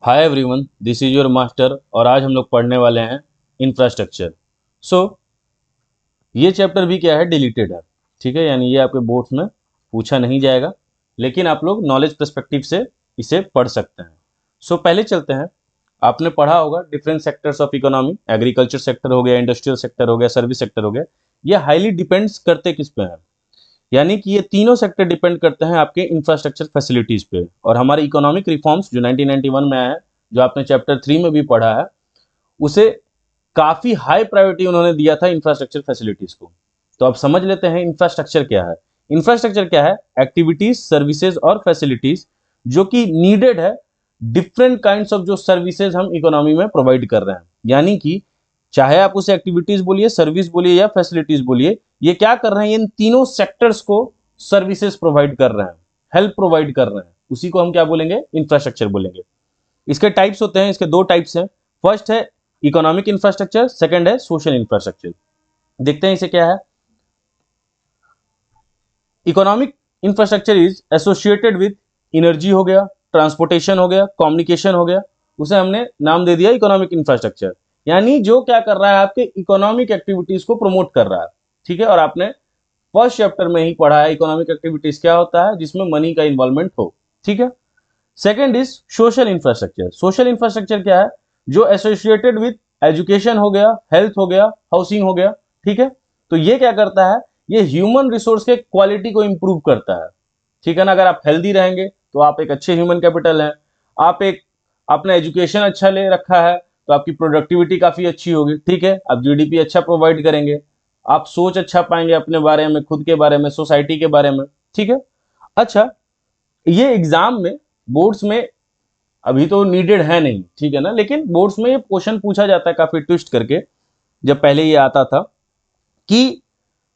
Hi everyone, this is your master और आज हम लोग पढ़ने वाले हैं इंफ्रास्ट्रक्चर। सो ये चैप्टर भी क्या है, डिलीटेड है। ठीक है, यानी ये आपके बोर्ड्स में पूछा नहीं जाएगा, लेकिन आप लोग नॉलेज पर्सपेक्टिव से इसे पढ़ सकते हैं। पहले चलते हैं। आपने पढ़ा होगा different sectors of economy, agriculture sector हो गया, इंडस्ट्रियल सेक्टर हो गया, सर्विस सेक्टर हो गया। ये हाईली डिपेंड्स करते किस पे हैं, यानी कि ये तीनों सेक्टर डिपेंड करते हैं आपके इंफ्रास्ट्रक्चर फैसिलिटीज पे। और हमारे इकोनॉमिक रिफॉर्म्स जो 1991 में आया है, जो आपने चैप्टर 3 में भी पढ़ा है, उसे काफी हाई प्रायोरिटी उन्होंने दिया था इंफ्रास्ट्रक्चर फैसिलिटीज को। तो अब समझ लेते हैं इंफ्रास्ट्रक्चर क्या है। इंफ्रास्ट्रक्चर क्या है? एक्टिविटीज, सर्विसेज और फैसिलिटीज जो कि नीडेड है डिफरेंट काइंड्स ऑफ जो सर्विसेज हम इकोनॉमी में प्रोवाइड कर रहे हैं। यानी कि चाहे आप उसे एक्टिविटीज बोलिए, सर्विस बोलिए या फैसिलिटीज बोलिए, ये क्या कर रहे हैं, इन तीनों सेक्टर्स को सर्विसेज प्रोवाइड कर रहे हैं, हेल्प प्रोवाइड कर रहे हैं, उसी को हम क्या बोलेंगे, इंफ्रास्ट्रक्चर बोलेंगे। इसके टाइप्स होते हैं, इसके दो टाइप्स हैं। फर्स्ट है इकोनॉमिक इंफ्रास्ट्रक्चर, सेकंड है सोशल इंफ्रास्ट्रक्चर। देखते हैं इसे क्या है। Economic infrastructure is associated with energy हो गया, ट्रांसपोर्टेशन हो गया, कम्युनिकेशन हो गया, उसे हमने नाम दे दिया इकोनॉमिक इंफ्रास्ट्रक्चर। यानी जो क्या कर रहा है, आपके इकोनॉमिक एक्टिविटीज को प्रमोट कर रहा है। ठीक है, और आपने फर्स्ट चैप्टर में ही पढ़ा है इकोनॉमिक एक्टिविटीज क्या होता है, जिसमें मनी का इन्वॉल्वमेंट हो। ठीक है। Second is social infrastructure. Social infrastructure क्या है? जो एसोसिएटेड विद एजुकेशन हो गया, हेल्थ हो गया, हाउसिंग हो गया। ठीक है, तो ये क्या करता है, ये ह्यूमन रिसोर्स के क्वालिटी को इंप्रूव करता है। ठीक है ना, अगर आप हेल्दी रहेंगे तो आप एक अच्छे ह्यूमन कैपिटल हैं। आप एक अपना एजुकेशन अच्छा ले रखा है तो आपकी प्रोडक्टिविटी काफी अच्छी होगी। ठीक है, आप जीडीपी अच्छा प्रोवाइड करेंगे, आप सोच अच्छा पाएंगे अपने बारे में, खुद के बारे में, सोसाइटी के बारे में। ठीक है। अच्छा, ये एग्जाम में, बोर्ड्स में अभी तो नीडेड है नहीं, ठीक है ना, लेकिन बोर्ड्स में ये क्वेश्चन पूछा जाता है काफी ट्विस्ट करके। जब पहले ये आता था कि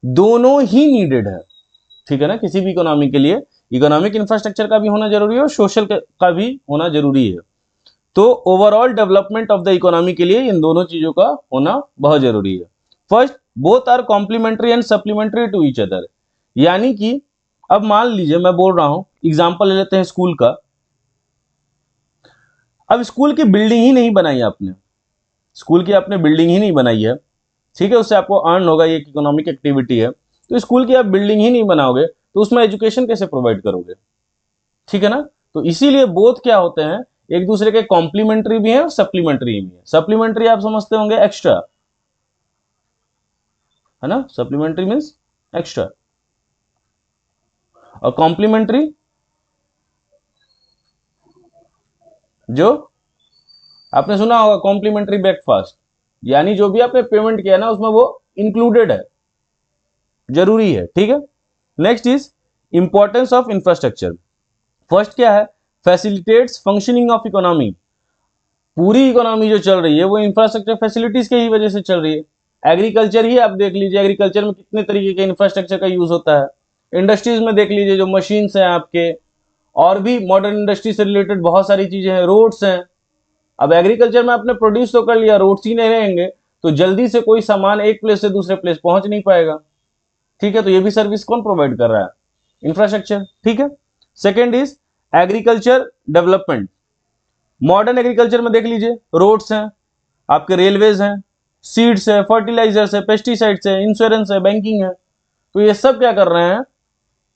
दोनों ही नीडेड है, ठीक है ना, किसी भी इकोनॉमी के लिए इकोनॉमिक इंफ्रास्ट्रक्चर का भी होना जरूरी है और सोशल का भी होना जरूरी है। तो overall development of the economy के लिए इन दोनों चीजों का होना बहुत जरूरी है। First, both are complementary and supplementary to each other. यानी कि अब मान लीजिए मैं बोल रहा हूं, एग्जाम्पल ले लेते हैं स्कूल का। अब स्कूल की बिल्डिंग ही नहीं बनाई आपने, स्कूल की आपने बिल्डिंग ही नहीं बनाई है, ठीक है, उससे आपको अर्न होगा, ये इकोनॉमिक एक्टिविटी है। तो स्कूल की आप बिल्डिंग ही नहीं बनाओगे तो उसमें एजुकेशन कैसे प्रोवाइड करोगे? ठीक है ना। तो इसीलिए बोथ क्या होते हैं, एक दूसरे के कॉम्प्लीमेंट्री भी है और सप्लीमेंट्री भी है। सप्लीमेंट्री आप समझते होंगे एक्स्ट्रा, है ना, सप्लीमेंट्री मीन्स एक्स्ट्रा, और कॉम्प्लीमेंट्री जो आपने सुना होगा कॉम्प्लीमेंट्री ब्रेकफास्ट, यानी जो भी आपने पेमेंट किया ना उसमें वो इंक्लूडेड है, जरूरी है। ठीक है। Next is importance of infrastructure. First क्या है, फैसिलिटेट्स फंक्शनिंग ऑफ इकोनॉमी। पूरी इकोनॉमी जो चल रही है वो इंफ्रास्ट्रक्चर फैसिलिटीज के ही वजह से चल रही है। एग्रीकल्चर ही आप देख लीजिए, एग्रीकल्चर में कितने तरीके के इंफ्रास्ट्रक्चर का यूज होता है। इंडस्ट्रीज में देख लीजिए, जो मशीन्स हैं आपके, और भी मॉडर्न इंडस्ट्री से रिलेटेड बहुत सारी चीजें हैं, रोड्स हैं। अब एग्रीकल्चर में आपने प्रोड्यूस तो कर लिया, रोड्स ही नहीं रहेंगे तो जल्दी से कोई सामान एक प्लेस से दूसरे प्लेस पहुंच नहीं पाएगा। ठीक है, तो ये भी सर्विस कौन प्रोवाइड कर रहा है? इंफ्रास्ट्रक्चर। ठीक है। Second is agriculture development. Modern agriculture में देख लीजिए, रोड्स हैं आपके, रेलवेज हैं, सीड्स है, फर्टिलाइजर्स है, पेस्टिसाइड्स है, इंश्योरेंस है, बैंकिंग है। तो ये सब क्या कर रहे हैं,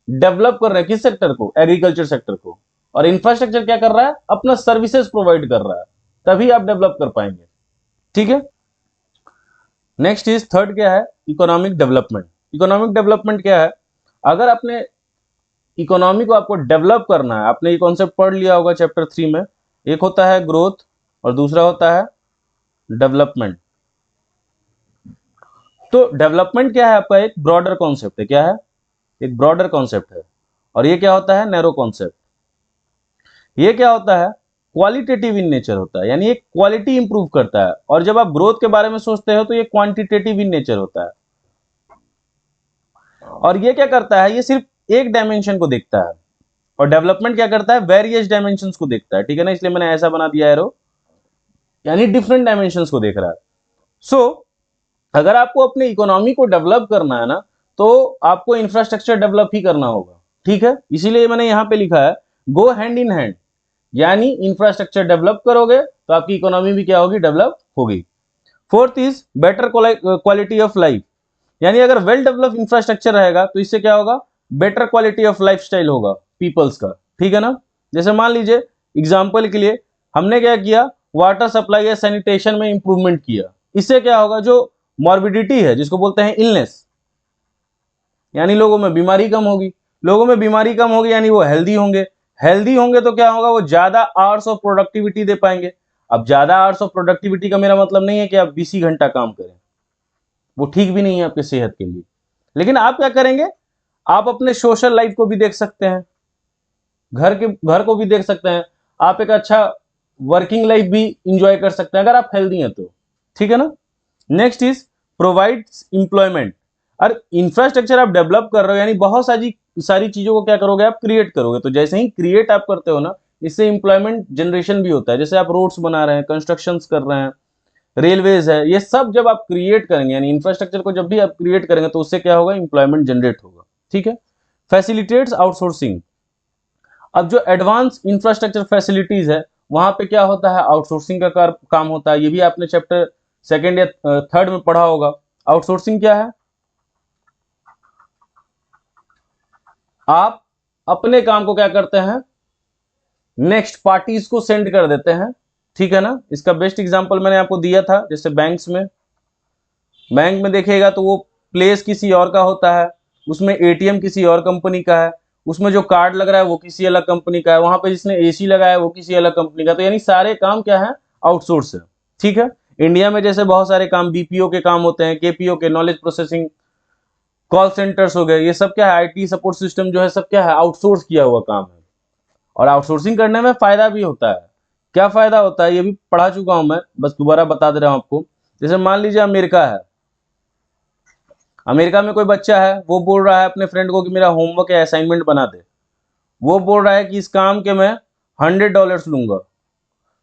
डेवलप कर रहे हैं किस सेक्टर को? एग्रीकल्चर सेक्टर को। और इंफ्रास्ट्रक्चर क्या कर रहा है, अपना सर्विसेज प्रोवाइड कर रहा है, तभी आप डेवलप कर पाएंगे। ठीक है। नेक्स्ट इज थर्ड क्या है, इकोनॉमिक डेवलपमेंट। इकोनॉमिक डेवलपमेंट क्या है, अगर आपने इकोनॉमी को आपको डेवलप करना है, आपने ये कॉन्सेप्ट पढ़ लिया होगा चैप्टर 3 में, एक होता है ग्रोथ और दूसरा होता है डेवलपमेंट। तो डेवलपमेंट क्या है आपका, एक ब्रॉडर कॉन्सेप्ट है। क्या है? एक ब्रॉडर कॉन्सेप्ट है। और ये क्या होता है, नैरो कॉन्सेप्ट। ये क्या होता है, क्वालिटेटिव इन नेचर होता है, यानी एक क्वालिटी इंप्रूव करता है। और जब आप ग्रोथ के बारे में सोचते हो तो ये क्वांटिटेटिव इन नेचर होता है। और ये क्या करता है, ये सिर्फ एक डायमेंशन को देखता है, और डेवलपमेंट क्या करता है, वेरियस डायमेंशंस को देखता है। ठीक है ना, इसलिए मैंने ऐसा बना दिया एरो, यानी डिफरेंट डायमेंशंस को देख रहा है। सो अगर आपको अपने इकोनॉमी को डेवलप करना है ना, तो आपको इंफ्रास्ट्रक्चर डेवलप ही करना होगा। ठीक है, इसीलिए मैंने यहां पे लिखा है गो हैंड इन हैंड। यानी इंफ्रास्ट्रक्चर डेवलप करोगे तो आपकी इकोनॉमी भी क्या होगी, डेवलप होगी। Fourth is better quality of life, यानी अगर वेल डेवलप इंफ्रास्ट्रक्चर रहेगा तो इससे क्या होगा, बेटर क्वालिटी ऑफ लाइफस्टाइल होगा पीपल्स का, ठीक है ना। जैसे मान लीजिए एग्जांपल के लिए हमने क्या किया, वाटर सप्लाई या सैनिटेशन में इंप्रूवमेंट किया, इससे क्या होगा, जो मॉर्बिडिटी है जिसको बोलते हैं इलनेस, यानी लोगों में बीमारी कम होगी, लोगों में बीमारी कम होगी यानी वो हेल्दी होंगे, हेल्दी होंगे तो क्या होगा, वो ज्यादा आवर्स ऑफ प्रोडक्टिविटी दे पाएंगे। अब ज्यादा आवर्स ऑफ प्रोडक्टिविटी का मेरा मतलब नहीं है कि आप 20 ही घंटा काम करें, वो ठीक भी नहीं है आपके सेहत के लिए। लेकिन आप क्या करेंगे, आप अपने सोशल लाइफ को भी देख सकते हैं, घर को भी देख सकते हैं, आप एक अच्छा वर्किंग लाइफ भी इंजॉय कर सकते हैं अगर आप हेल्दी हैं तो, ठीक है ना। नेक्स्ट इज प्रोवाइड्स एम्प्लॉयमेंट, और इंफ्रास्ट्रक्चर आप डेवलप कर रहे हो यानी बहुत सारी चीजों को क्या करोगे, आप क्रिएट करोगे, तो जैसे ही क्रिएट आप करते हो ना, इससे एम्प्लॉयमेंट जनरेशन भी होता है। जैसे आप रोड्स बना रहे हैं, कंस्ट्रक्शंस कर रहे हैं, रेलवेज है, ये सब जब आप क्रिएट करेंगे, यानी इंफ्रास्ट्रक्चर को जब भी आप क्रिएट करेंगे तो उससे क्या होगा, इंप्लॉयमेंट जनरेट होगा, ठीक है। फैसिलिटेट्स आउटसोर्सिंग, अब जो एडवांस इंफ्रास्ट्रक्चर फैसिलिटीज है वहां पे क्या होता है, आउटसोर्सिंग का काम होता है। ये भी आपने चैप्टर सेकेंड या थर्ड में पढ़ा होगा। आउटसोर्सिंग क्या है, आप अपने काम को क्या करते हैं, नेक्स्ट पार्टीज को सेंड कर देते हैं, ठीक है ना। इसका बेस्ट एग्जांपल मैंने आपको दिया था, जैसे बैंक में देखिएगा तो वो प्लेस किसी और का होता है, उसमें एटीएम किसी और कंपनी का है, उसमें जो कार्ड लग रहा है वो किसी अलग कंपनी का है, वहां पे जिसने एसी लगाया है वो किसी अलग कंपनी का, तो यानी सारे काम क्या है, आउटसोर्स है, ठीक है। इंडिया में जैसे बहुत सारे काम बीपीओ के काम होते हैं, केपीओ के, नॉलेज प्रोसेसिंग, कॉल सेंटर्स हो गए, ये सब क्या है, आईटी सपोर्ट सिस्टम जो है सब क्या है, आउटसोर्स किया हुआ काम है। और आउटसोर्सिंग करने में फायदा भी होता है। क्या फायदा होता है ये भी पढ़ा चुका हूं मैं, बस दोबारा बता दे रहा हूं आपको। जैसे मान लीजिए अमेरिका है, अमेरिका में कोई बच्चा है, वो बोल रहा है अपने फ्रेंड को कि मेरा होमवर्क या असाइनमेंट बना दे, वो बोल रहा है कि इस काम के मैं $100 लूंगा।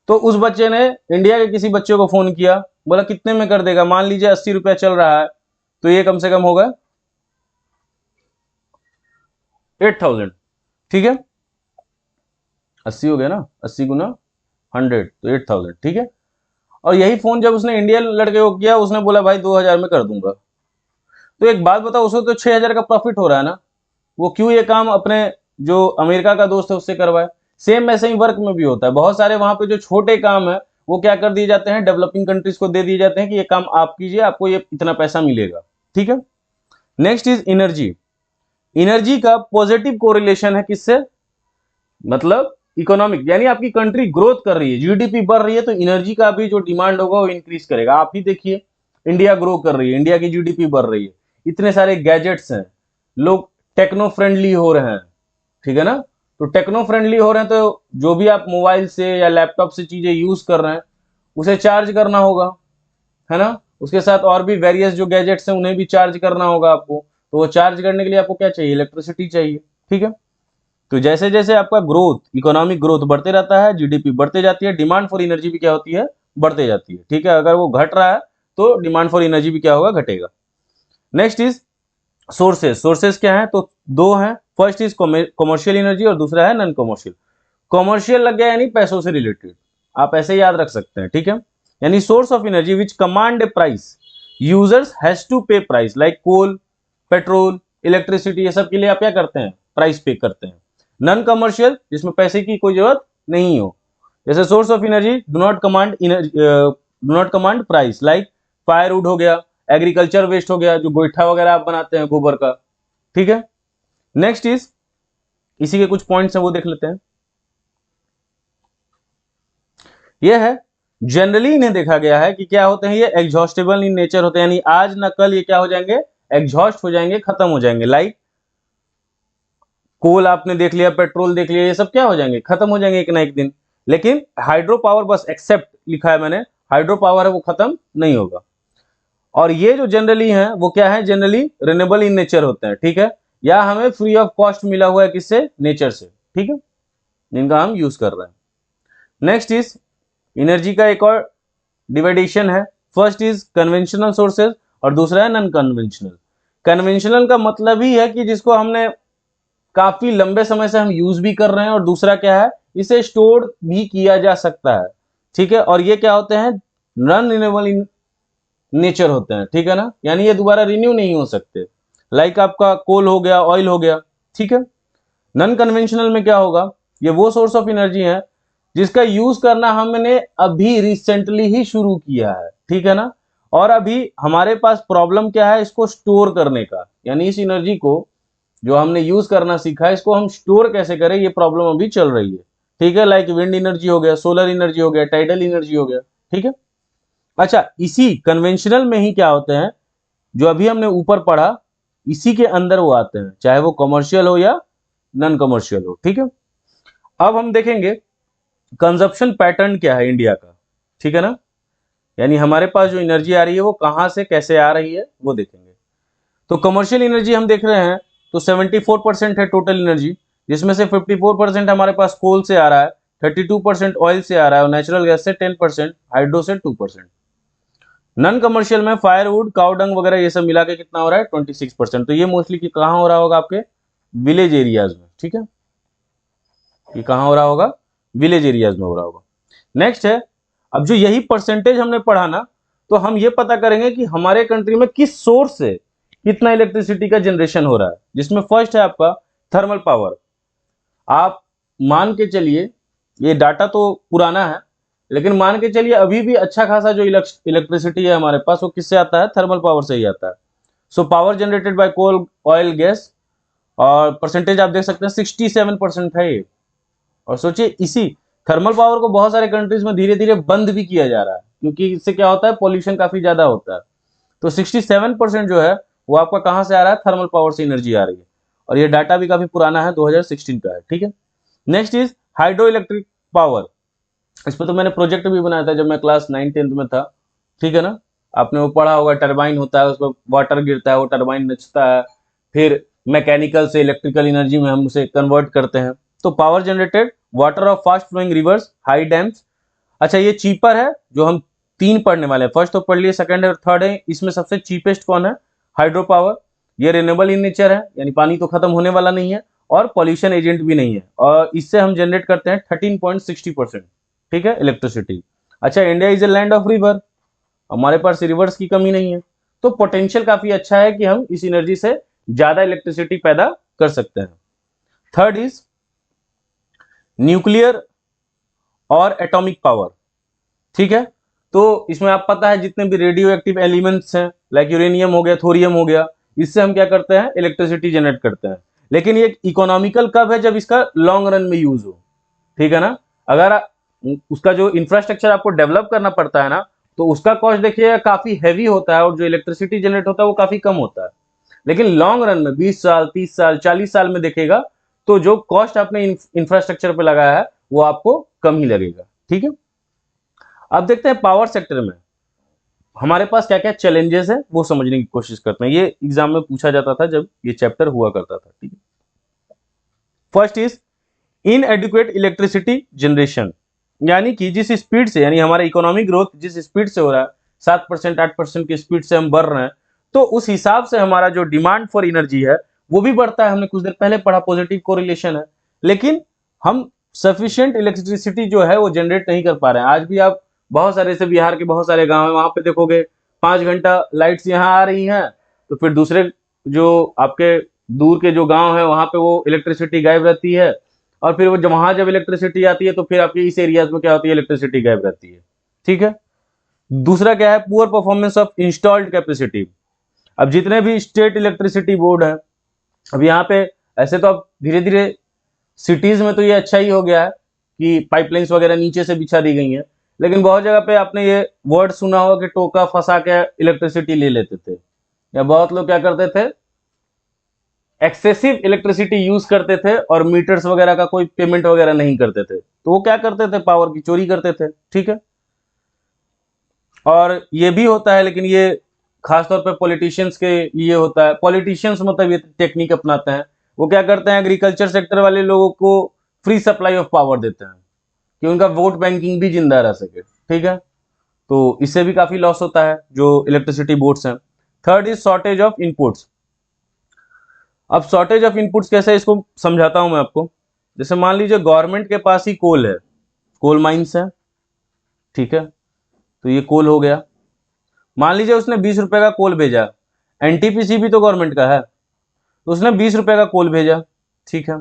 तो उस बच्चे ने इंडिया के किसी बच्चे को फोन किया, बोला कितने में कर देगा, मान लीजिए 80 रुपया चल रहा है, तो ये कम से कम होगा 8000, ठीक है। 80 हो गया ना, 80 गुना 100 तो 8000, ठीक है। और यही फोन जब उसने इंडियन लड़के को किया, उसने बोला भाई 2000 में कर दूंगा। तो एक बात बताओ, उसको तो 6000 का प्रॉफिट हो रहा है ना, वो क्यों ये काम अपने जो अमेरिका का दोस्त है उससे करवाए। सेम ऐसे ही वर्क में भी होता है, बहुत सारे वहां पे जो छोटे काम है वो क्या कर दिए जाते हैं, डेवलपिंग कंट्रीज को दे दिए जाते हैं कि ये काम आप कीजिए, आपको ये इतना पैसा मिलेगा, ठीक है। नेक्स्ट इज एनर्जी, एनर्जी का पॉजिटिव कोरिलेशन है किससे, मतलब इकोनॉमिक, यानी आपकी कंट्री ग्रोथ कर रही है, जीडीपी बढ़ रही है, तो एनर्जी का भी जो डिमांड होगा वो इंक्रीज करेगा। आप ही देखिए इंडिया ग्रो कर रही है, इंडिया की जीडीपी बढ़ रही है, इतने सारे गैजेट्स हैं, लोग टेक्नो फ्रेंडली हो रहे हैं, ठीक है ना। तो टेक्नो फ्रेंडली हो रहे हैं तो जो भी आप मोबाइल से या लैपटॉप से चीजें यूज कर रहे हैं उसे चार्ज करना होगा, है ना। उसके साथ और भी वेरियस जो गैजेट्स हैं उन्हें भी चार्ज करना होगा आपको, तो वो चार्ज करने के लिए आपको क्या चाहिए, इलेक्ट्रिसिटी चाहिए, ठीक है। तो जैसे जैसे आपका ग्रोथ, इकोनॉमिक ग्रोथ बढ़ते रहता है, जीडीपी बढ़ते जाती है, डिमांड फॉर एनर्जी भी क्या होती है, बढ़ते जाती है, ठीक है। अगर वो घट रहा है तो डिमांड फॉर एनर्जी भी क्या होगा, घटेगा। नेक्स्ट इज सोर्सेज, सोर्सेज क्या है, तो दो हैं, फर्स्ट इज कॉमर्शियल एनर्जी और दूसरा है नॉन कॉमर्शियल। कॉमर्शियल लग गया यानी पैसों से रिलेटेड, आप ऐसे याद रख सकते हैं, ठीक है। यानी source of energy which command a price, users has to pay price, like coal, petrol, electricity, ये सब के लिए आप क्या करते हैं, प्राइस पे करते हैं। नॉन कमर्शियल जिसमें पैसे की कोई जरूरत नहीं हो, जैसे source of energy do not command price, like firewood हो गया, एग्रीकल्चर वेस्ट हो गया, जो गोईठा वगैरह आप बनाते हैं गोबर का, ठीक है। नेक्स्ट इज, इसी के कुछ पॉइंट्स हैं वो देख लेते हैं। यह है जनरली इन्हें देखा गया है कि क्या होते हैं, ये एग्जॉस्टेबल इन नेचर होते हैं, यानी आज ना कल ये क्या हो जाएंगे, एग्जॉस्ट हो जाएंगे, खत्म हो जाएंगे। लाइक कोल आपने देख लिया, पेट्रोल देख लिया, ये सब क्या हो जाएंगे, खत्म हो जाएंगे एक ना एक दिन। लेकिन हाइड्रो पावर, बस एक्सेप्ट लिखा है मैंने, हाइड्रो पावर है वो खत्म नहीं होगा। और ये जो जनरली है वो क्या है, जनरली रिन्यूएबल इन नेचर होते हैं, ठीक है, या हमें फ्री ऑफ कॉस्ट मिला हुआ है किससे, नेचर से, ठीक है, जिनका हम यूज कर रहे हैं। नेक्स्ट इज एनर्जी का एक और डिवाइडेशन है, फर्स्ट इज कन्वेंशनल सोर्सेज और दूसरा है नॉन कन्वेंशनल। कन्वेंशनल का मतलब ही है कि जिसको हमने काफी लंबे समय से हम यूज भी कर रहे हैं, और दूसरा क्या है, इसे स्टोर भी किया जा सकता है, ठीक है। और ये क्या होते हैं, नॉन रिन्यूएबल इन नेचर होते हैं, ठीक है ना, यानी ये दोबारा रिन्यू नहीं हो सकते। लाइक आपका कोल हो गया, ऑयल हो गया, ठीक है। नॉन कन्वेंशनल में क्या होगा, ये वो सोर्स ऑफ एनर्जी है जिसका यूज करना हमने अभी रिसेंटली ही शुरू किया है, ठीक है ना। और अभी हमारे पास प्रॉब्लम क्या है, इसको स्टोर करने का, यानी इस एनर्जी को जो हमने यूज करना सीखा है, इसको हम स्टोर कैसे करें, ये प्रॉब्लम अभी चल रही है, ठीक है। लाइक विंड एनर्जी हो गया, सोलर एनर्जी हो गया, टाइडल एनर्जी हो गया, ठीक है। अच्छा, इसी कन्वेंशनल में ही क्या होते हैं, जो अभी हमने ऊपर पढ़ा, इसी के अंदर वो आते हैं, चाहे वो कमर्शियल हो या नॉन कमर्शियल हो, ठीक है। अब हम देखेंगे कंजप्शन पैटर्न क्या है इंडिया का, ठीक है ना, यानी हमारे पास जो एनर्जी आ रही है वो कहां से कैसे आ रही है वो देखेंगे। तो कमर्शियल एनर्जी हम देख रहे हैं, तो 74% है टोटल एनर्जी, जिसमें से 54% हमारे पास कोल से आ रहा है, 32% ऑयल से आ रहा है, और नेचुरल गैस से 10%, हाइड्रो से 2%। नॉन कमर्शियल में फायरवुड, काउडंग वगैरह ये सब मिला के कितना हो रहा है, 26%। तो ये मोस्टली कहाँ हो रहा होगा, आपके विलेज एरियाज में, ठीक है। ये कहाँ हो रहा होगा, विलेज एरियाज में हो रहा होगा। नेक्स्ट है, अब जो यही परसेंटेज हमने पढ़ा ना, तो हम ये पता करेंगे कि हमारे कंट्री में किस सोर्स से कितना इलेक्ट्रिसिटी का जनरेशन हो रहा है, जिसमें फर्स्ट है आपका थर्मल पावर। आप मान के चलिए, ये डाटा तो पुराना है, लेकिन मान के चलिए अभी भी अच्छा खासा जो इलेक्ट्रिसिटी है हमारे पास, वो किससे आता है, थर्मल पावर से ही आता है। So power generated by coal, oil, gas, और परसेंटेज आप देख सकते हैं 67% है ये। और सोचिए, इसी थर्मल पावर को बहुत सारे कंट्रीज में धीरे धीरे बंद भी किया जा रहा है, क्योंकि इससे क्या होता है, पॉल्यूशन काफी ज्यादा होता है। तो 67% जो है वो आपका कहां से आ रहा है, थर्मल पावर से एनर्जी आ रही है। और ये डाटा भी काफी पुराना है, 2016 का है, ठीक है। Next is hydro electric power. इस पर तो मैंने प्रोजेक्ट भी बनाया था जब मैं क्लास 9-10 में था, ठीक है ना। आपने वो पढ़ा होगा, टरबाइन होता है, उस पर वाटर गिरता है, वो टरबाइन नचता है, फिर मैकेनिकल से इलेक्ट्रिकल एनर्जी में हम उसे कन्वर्ट करते हैं। तो power generated water of fast flowing rivers, high dams. अच्छा, ये चीपर है, जो हम 3 पढ़ने वाले हैं, फर्स्ट तो पढ़ लिए, सेकंड और थर्ड है। इसमें सबसे चीपेस्ट कौन है, हाइड्रो पावर। ये रिन्यूएबल इन नेचर है, यानी पानी तो खत्म होने वाला नहीं है, और पॉल्यूशन एजेंट भी नहीं है, और इससे हम जनरेट करते हैं 13.60%, ठीक है, इलेक्ट्रिसिटी। अच्छा, India is a land of river, हमारे पास रिवर्स की कमी नहीं है, तो पोटेंशियल काफी अच्छा है कि हम इस एनर्जी से ज्यादा इलेक्ट्रिसिटी पैदा कर सकते हैं। थर्ड इज न्यूक्लियर और एटॉमिक पावर, ठीक है। तो इसमें आप पता है जितने भी रेडियो एक्टिव एलिमेंट्स हैं, लाइक यूरेनियम हो गया, थोरियम हो गया, इससे हम क्या करते हैं, इलेक्ट्रिसिटी जनरेट करते हैं। लेकिन ये इकोनॉमिकल कब है, जब इसका लॉन्ग रन में यूज हो, ठीक है ना। अगर उसका जो इंफ्रास्ट्रक्चर आपको डेवलप करना पड़ता है ना, तो उसका कॉस्ट देखिए काफी हैवी होता है, और जो इलेक्ट्रिसिटी जनरेट होता है वो काफी कम होता है। लेकिन लॉन्ग रन में 20 साल, 30 साल, 40 साल में देखेगा, तो जो कॉस्ट आपने इंफ्रास्ट्रक्चर पे लगाया है वो आपको कम ही लगेगा, ठीक है। अब देखते हैं पावर सेक्टर में हमारे पास क्या क्या चैलेंजेस है, वो समझने की कोशिश करते हैं। ये एग्जाम में पूछा जाता था जब ये चैप्टर हुआ करता था, ठीक है। फर्स्ट इज इनएडिक्वेट इलेक्ट्रिसिटी जनरेशन, यानी कि जिस स्पीड से, यानी हमारा इकोनॉमिक ग्रोथ जिस स्पीड से हो रहा है, 7%, 8% की स्पीड से हम बढ़ रहे हैं, तो उस हिसाब से हमारा जो डिमांड फॉर एनर्जी है वो भी बढ़ता है। हमने कुछ देर पहले पढ़ा, पॉजिटिव कोरिलेशन है। लेकिन हम सफिशिएंट इलेक्ट्रिसिटी जो है वो जनरेट नहीं कर पा रहे हैं। आज भी आप बहुत सारे से बिहार के बहुत सारे गांव है, वहां पे देखोगे 5 घंटा लाइट्स यहाँ आ रही हैं, तो फिर दूसरे जो आपके दूर के जो गांव है वहां पे वो इलेक्ट्रिसिटी गायब रहती है, और फिर वो वहां जब इलेक्ट्रिसिटी आती है तो फिर आपके इस एरियाज में क्या होती है, इलेक्ट्रिसिटी गायब रहती है, ठीक है। दूसरा क्या है, poor performance of installed capacity. अब जितने भी स्टेट इलेक्ट्रिसिटी बोर्ड है, अब यहाँ पे ऐसे तो अब धीरे धीरे सिटीज में तो ये अच्छा ही हो गया है कि पाइपलाइंस वगैरह नीचे से बिछा दी गई हैं, लेकिन बहुत जगह पे आपने ये वर्ड सुना होगा कि टोका फंसा के इलेक्ट्रिसिटी ले लेते थे, या बहुत लोग क्या करते थे, एक्सेसिव इलेक्ट्रिसिटी यूज करते थे और मीटर्स वगैरह का कोई पेमेंट वगैरह नहीं करते थे, तो वो क्या करते थे, पावर की चोरी करते थे, ठीक है। और ये भी होता है, लेकिन ये खासतौर पे पॉलिटिशियंस के लिए होता है। पॉलिटिशियंस मतलब ये टेक्निक अपनाते हैं, वो क्या करते हैं, एग्रीकल्चर सेक्टर वाले लोगों को फ्री सप्लाई ऑफ पावर देते हैं कि उनका वोट बैंकिंग भी जिंदा रह सके, ठीक है। तो इससे भी काफी लॉस होता है जो इलेक्ट्रिसिटी बोर्ड्स हैं। Third is shortage of inputs. अब शॉर्टेज ऑफ इनपुट्स कैसे, इसको समझाता हूं मैं आपको। जैसे मान लीजिए गवर्नमेंट के पास ही कोल है, कोल माइंस है, ठीक है, तो ये कोल हो गया। मान लीजिए उसने 20 रुपए का कोल भेजा, एनटीपीसी भी तो गवर्नमेंट का है, तो उसने 20 रुपए का कोल भेजा, ठीक है।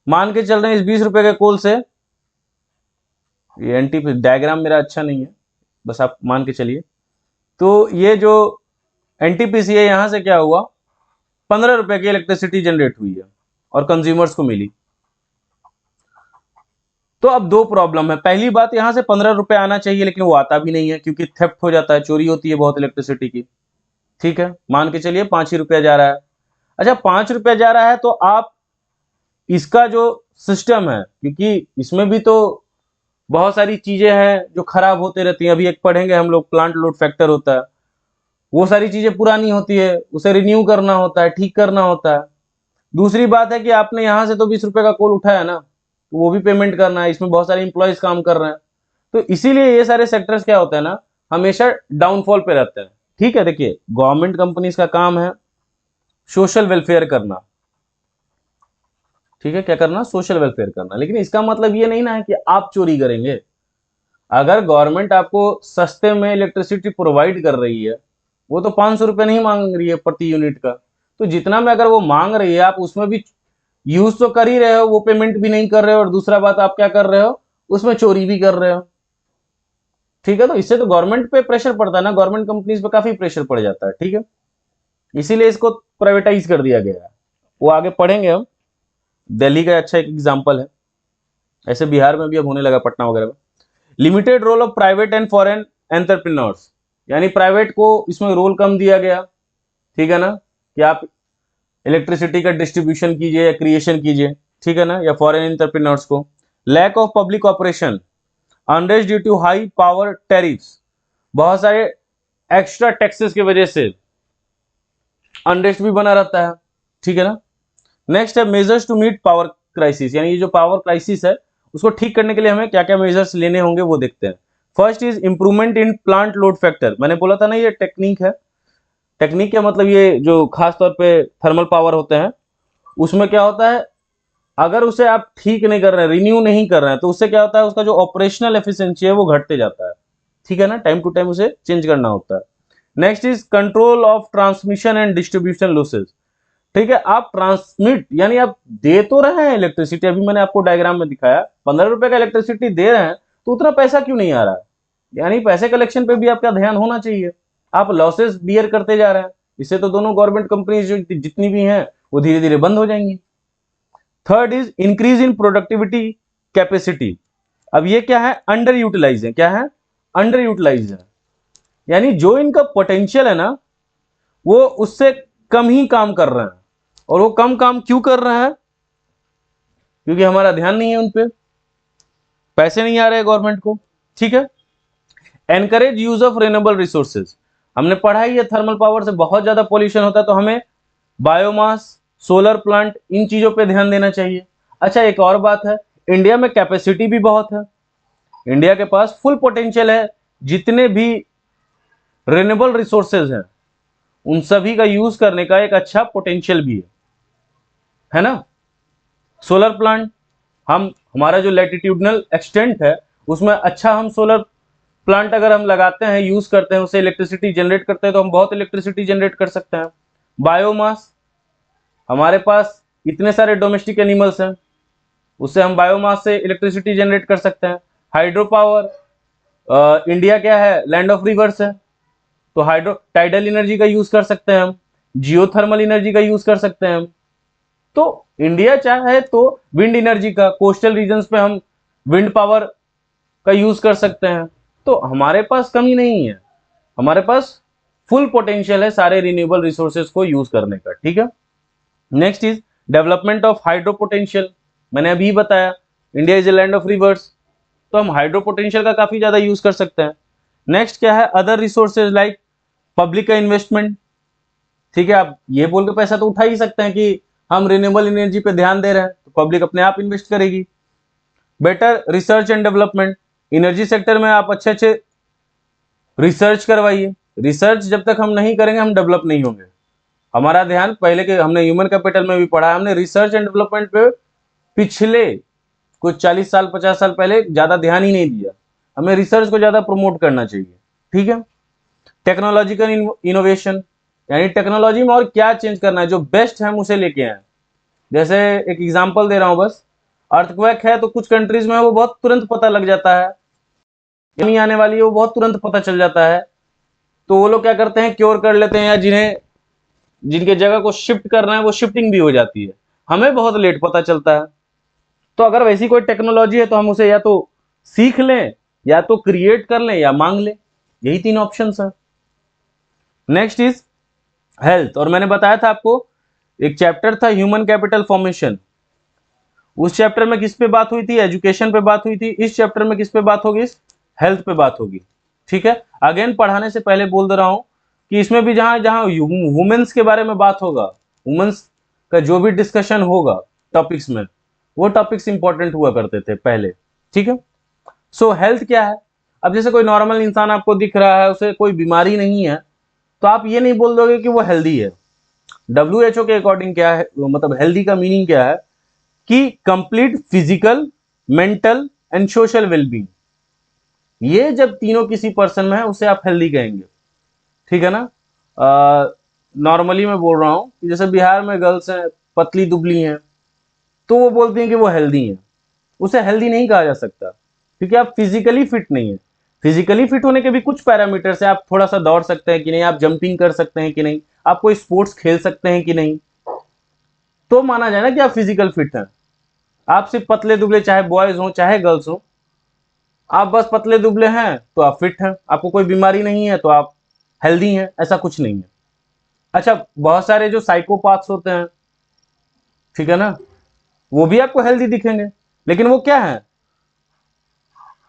मान के चल रहे हैं इस 20 रुपए के कोल से, ये एनटीपी डायग्राम मेरा अच्छा नहीं है, बस आप मान के चलिए, तो ये जो एनटीपीसी है यहां से क्या हुआ, 15 रुपए की इलेक्ट्रिसिटी जनरेट हुई है और कंज्यूमर्स को मिली। तो अब दो प्रॉब्लम है, पहली बात यहां से 15 रुपए आना चाहिए लेकिन वो आता भी नहीं है क्योंकि थेफ्ट हो जाता है, चोरी होती है बहुत इलेक्ट्रिसिटी की, ठीक है। मान के चलिए 5 ही रुपया जा रहा है। अच्छा 5 रुपया जा रहा है तो आप इसका जो सिस्टम है, क्योंकि इसमें भी तो बहुत सारी चीजें हैं जो खराब होते रहती हैं, अभी एक पढ़ेंगे हम लोग प्लांट लोड फैक्टर होता है, वो सारी चीजें पुरानी होती है, उसे रिन्यू करना होता है, ठीक करना होता है। दूसरी बात है कि आपने यहां से तो 20 रुपए का कोल उठाया ना, तो वो भी पेमेंट करना है, इसमें बहुत सारे इंप्लॉयज काम कर रहे हैं, तो इसीलिए ये सारे सेक्टर्स क्या होते हैं ना, हमेशा डाउनफॉल पे रहते हैं, ठीक है। देखिए गवर्नमेंट कंपनीज का काम है सोशल वेलफेयर करना, ठीक है, क्या करना, सोशल वेलफेयर करना, लेकिन इसका मतलब ये नहीं ना है कि आप चोरी करेंगे। अगर गवर्नमेंट आपको सस्ते में इलेक्ट्रिसिटी प्रोवाइड कर रही है, वो तो 500 रुपये नहीं मांग रही है प्रति यूनिट का, तो जितना में अगर वो मांग रही है आप उसमें भी यूज तो कर ही रहे हो, वो पेमेंट भी नहीं कर रहे हो, और दूसरा बात आप क्या कर रहे हो, उसमें चोरी भी कर रहे हो, ठीक है। तो इससे तो गवर्नमेंट पे प्रेशर पड़ता है ना, गवर्नमेंट कंपनीज पे काफी प्रेशर पड़ जाता है, ठीक है। इसीलिए इसको प्राइवेटाइज कर दिया गया है, वो आगे पढ़ेंगे हम। दिल्ली का अच्छा एक एग्जाम्पल है, ऐसे बिहार में भी अब होने लगा, पटना वगैरह में। Limited role of private and foreign entrepreneurs, यानी प्राइवेट को इसमें रोल कम दिया गया, ठीक है ना, कि आप इलेक्ट्रिसिटी का डिस्ट्रीब्यूशन कीजिए या क्रिएशन कीजिए, ठीक है ना, या फॉरेन एंटरप्रेन्योर्स को। Lack of public operation, unrest due to high power tariffs, बहुत सारे एक्स्ट्रा टैक्सेस की वजह से अनरेस्ट भी बना रहता है, ठीक है ना। नेक्स्ट है measures to meet power crisis, यानी ये जो पावर क्राइसिस है उसको ठीक करने के लिए हमें क्या क्या मेजर्स लेने होंगे वो देखते हैं। First is improvement in plant load factor, मैंने बोला था ना ये टेक्निक है, टेक्निक क्या मतलब, ये जो खास तौर पे थर्मल पावर होते हैं उसमें क्या होता है, अगर उसे आप ठीक नहीं कर रहे हैं, रिन्यू नहीं कर रहे हैं, तो उससे क्या होता है, उसका जो ऑपरेशनल एफिशिएंसी है वो घटते जाता है, ठीक है ना, टाइम टू टाइम उसे चेंज करना होता है। Next is control of transmission and distribution losses, ठीक है। आप ट्रांसमिट यानी आप दे तो रहे हैं इलेक्ट्रिसिटी, अभी मैंने आपको डायग्राम में दिखाया 15 रुपए का इलेक्ट्रिसिटी दे रहे हैं, तो उतना पैसा क्यों नहीं आ रहा है, यानी पैसे कलेक्शन पे भी आपका ध्यान होना चाहिए, आप लॉसेस बियर करते जा रहे हैं, इससे तो दोनों गवर्नमेंट कंपनी जो जितनी भी हैं वो धीरे धीरे बंद हो जाएंगी। Third is increase in productivity capacity, अब ये क्या है, अंडर यूटिलाइज है, क्या है, अंडर यूटिलाइज है, यानी जो इनका पोटेंशियल है ना वो उससे कम ही काम कर रहे हैं, और वो कम काम क्यों कर रहे हैं, क्योंकि हमारा ध्यान नहीं है उन पे, पैसे नहीं आ रहे गवर्नमेंट को, ठीक है। Encourage use of renewable resources, हमने पढ़ा ही है थर्मल पावर से बहुत ज्यादा पॉल्यूशन होता है, तो हमें बायोमास, सोलर प्लांट, इन चीजों पे ध्यान देना चाहिए। अच्छा एक और बात है, इंडिया में कैपेसिटी भी बहुत है, इंडिया के पास फुल पोटेंशियल है, जितने भी रिन्यूएबल रिसोर्सेज हैं उन सभी का यूज करने का एक अच्छा पोटेंशियल भी है ना। सोलर प्लांट, हमारा जो लैटिट्यूडनल एक्सटेंट है उसमें अच्छा हम सोलर प्लांट अगर हम लगाते हैं, यूज करते हैं, उसे इलेक्ट्रिसिटी जनरेट करते हैं, तो हम बहुत इलेक्ट्रिसिटी जनरेट कर सकते हैं। बायोमास, हमारे पास इतने सारे डोमेस्टिक एनिमल्स हैं, उससे हम बायोमास से इलेक्ट्रिसिटी जनरेट कर सकते हैं। हाइड्रो पावर, इंडिया क्या है, लैंड ऑफ रिवर्स है, तो हाइड्रो टाइडल एनर्जी का यूज कर सकते हैं हम, जियोथर्मल एनर्जी का यूज कर सकते हैं हम। तो इंडिया चाहे तो विंड एनर्जी का, कोस्टल रीजन्स पे हम विंड पावर का यूज कर सकते हैं, तो हमारे पास कमी नहीं है, हमारे पास फुल पोटेंशियल है सारे रिन्यूएबल रिसोर्सेज को यूज करने का, ठीक है। Next is development of hydro potential, मैंने अभी बताया India is a land of reverse, तो हम हाइड्रो पोटेंशियल का काफी ज्यादा यूज कर सकते हैं। नेक्स्ट क्या है, अदर रिसोर्सेज लाइक पब्लिक का इन्वेस्टमेंट, ठीक है, आप ये बोल के पैसा तो उठा ही सकते हैं कि हम रिन्यूएबल एनर्जी पे ध्यान दे रहे हैं, तो पब्लिक अपने आप इन्वेस्ट करेगी। Better research and development, energy sector में आप अच्छे अच्छे रिसर्च करवाइए, रिसर्च जब तक हम नहीं करेंगे हम डेवलप नहीं होंगे। हमारा ध्यान पहले के हमने ह्यूमन कैपिटल में भी पढ़ा है हमने, रिसर्च एंड डेवलपमेंट पे पिछले कुछ 40 साल 50 साल पहले ज्यादा ध्यान ही नहीं दिया। हमें रिसर्च को ज्यादा प्रमोट करना चाहिए, ठीक है। टेक्नोलॉजिकल इनोवेशन, यानी टेक्नोलॉजी में और क्या चेंज करना है, जो बेस्ट है हम उसे लेके आए। जैसे एक एग्जांपल दे रहा हूं बस, अर्थक्वेक है तो कुछ कंट्रीज में वो बहुत तुरंत पता लग जाता है, नहीं आने वाली है वो बहुत तुरंत पता चल जाता है, तो वो लोग क्या करते हैं, क्योर कर लेते हैं, या जिन्हें जिनके जगह को शिफ्ट करना है वो शिफ्टिंग भी हो जाती है, हमें बहुत लेट पता चलता है। तो अगर वैसी कोई टेक्नोलॉजी है तो हम उसे या तो सीख लें, या तो क्रिएट कर लें, या मांग लें। यही 3 ऑप्शन है। नेक्स्ट इज हेल्थ, और मैंने बताया था आपको एक चैप्टर था ह्यूमन कैपिटल फॉर्मेशन, उस चैप्टर में किस पे बात हुई थी, एजुकेशन पे बात हुई थी। इस चैप्टर में किस पे बात होगी, हेल्थ पे बात होगी, ठीक है। अगेन पढ़ाने से पहले बोल दे रहा हूं कि इसमें भी जहां जहां वुमेन्स के बारे में बात होगा, वुमेन्स का जो भी डिस्कशन होगा टॉपिक्स में, वो टॉपिक्स इंपॉर्टेंट हुआ करते थे पहले, ठीक है। सो हेल्थ क्या है, अब जैसे कोई नॉर्मल इंसान आपको दिख रहा है, उसे कोई बीमारी नहीं है, तो आप ये नहीं बोल दोगे कि वो हेल्दी है। WHO के अकॉर्डिंग क्या है, मतलब हेल्दी का मीनिंग क्या है कि complete physical, mental and social wellbeing, ये जब तीनों किसी पर्सन में है उसे आप हेल्दी कहेंगे, ठीक है ना। नॉर्मली मैं बोल रहा हूं कि जैसे बिहार में गर्ल्स हैं, पतली दुबली हैं, तो वो बोलती हैं कि वो हेल्दी हैं, उसे हेल्दी नहीं कहा जा सकता, क्योंकि आप फिजिकली फिट नहीं है। फिजिकली फिट होने के भी कुछ पैरामीटर्स है, आप थोड़ा सा दौड़ सकते हैं कि नहीं, आप जंपिंग कर सकते हैं कि नहीं, आप कोई स्पोर्ट्स खेल सकते हैं कि नहीं, तो माना जाए ना कि आप फिजिकल फिट हैं। आप सिर्फ पतले दुबले, चाहे बॉयज हो चाहे गर्ल्स हो, आप बस पतले दुबले हैं तो आप फिट हैं, आपको कोई बीमारी नहीं है तो आप हेल्दी हैं, ऐसा कुछ नहीं है। अच्छा, बहुत सारे जो साइकोपाथ्स होते हैं, ठीक है ना, वो भी आपको हेल्दी दिखेंगे, लेकिन वो क्या है,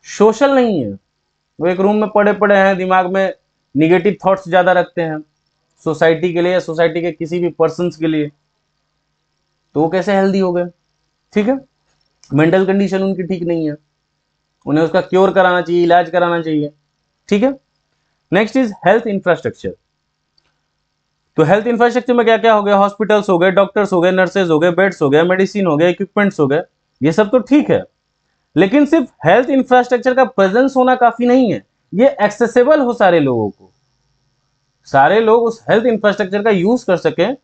सोशल नहीं है। वो एक रूम में पड़े पड़े हैं, दिमाग में निगेटिव थॉट्स ज्यादा रखते हैं सोसाइटी के लिए या सोसाइटी के किसी भी पर्सन के लिए, तो वो कैसे हेल्दी हो गए, ठीक है। मेंटल कंडीशन उनकी ठीक नहीं है, उन्हें उसका क्योर कराना चाहिए, इलाज कराना चाहिए, ठीक है। Next is health infrastructure. तो हेल्थ इंफ्रास्ट्रक्चर में क्या क्या हो गया, हॉस्पिटल्स हो गए, डॉक्टर्स हो गए, नर्सेज हो गए, बेड्स हो गए, मेडिसिन हो गए, इक्विपमेंट्स हो गए, ये सब तो ठीक है, लेकिन सिर्फ हेल्थ इंफ्रास्ट्रक्चर का प्रेजेंस होना काफी नहीं है, ये एक्सेसिबल हो सारे लोगों को, सारे लोग उस हेल्थ इंफ्रास्ट्रक्चर का यूज कर सकें,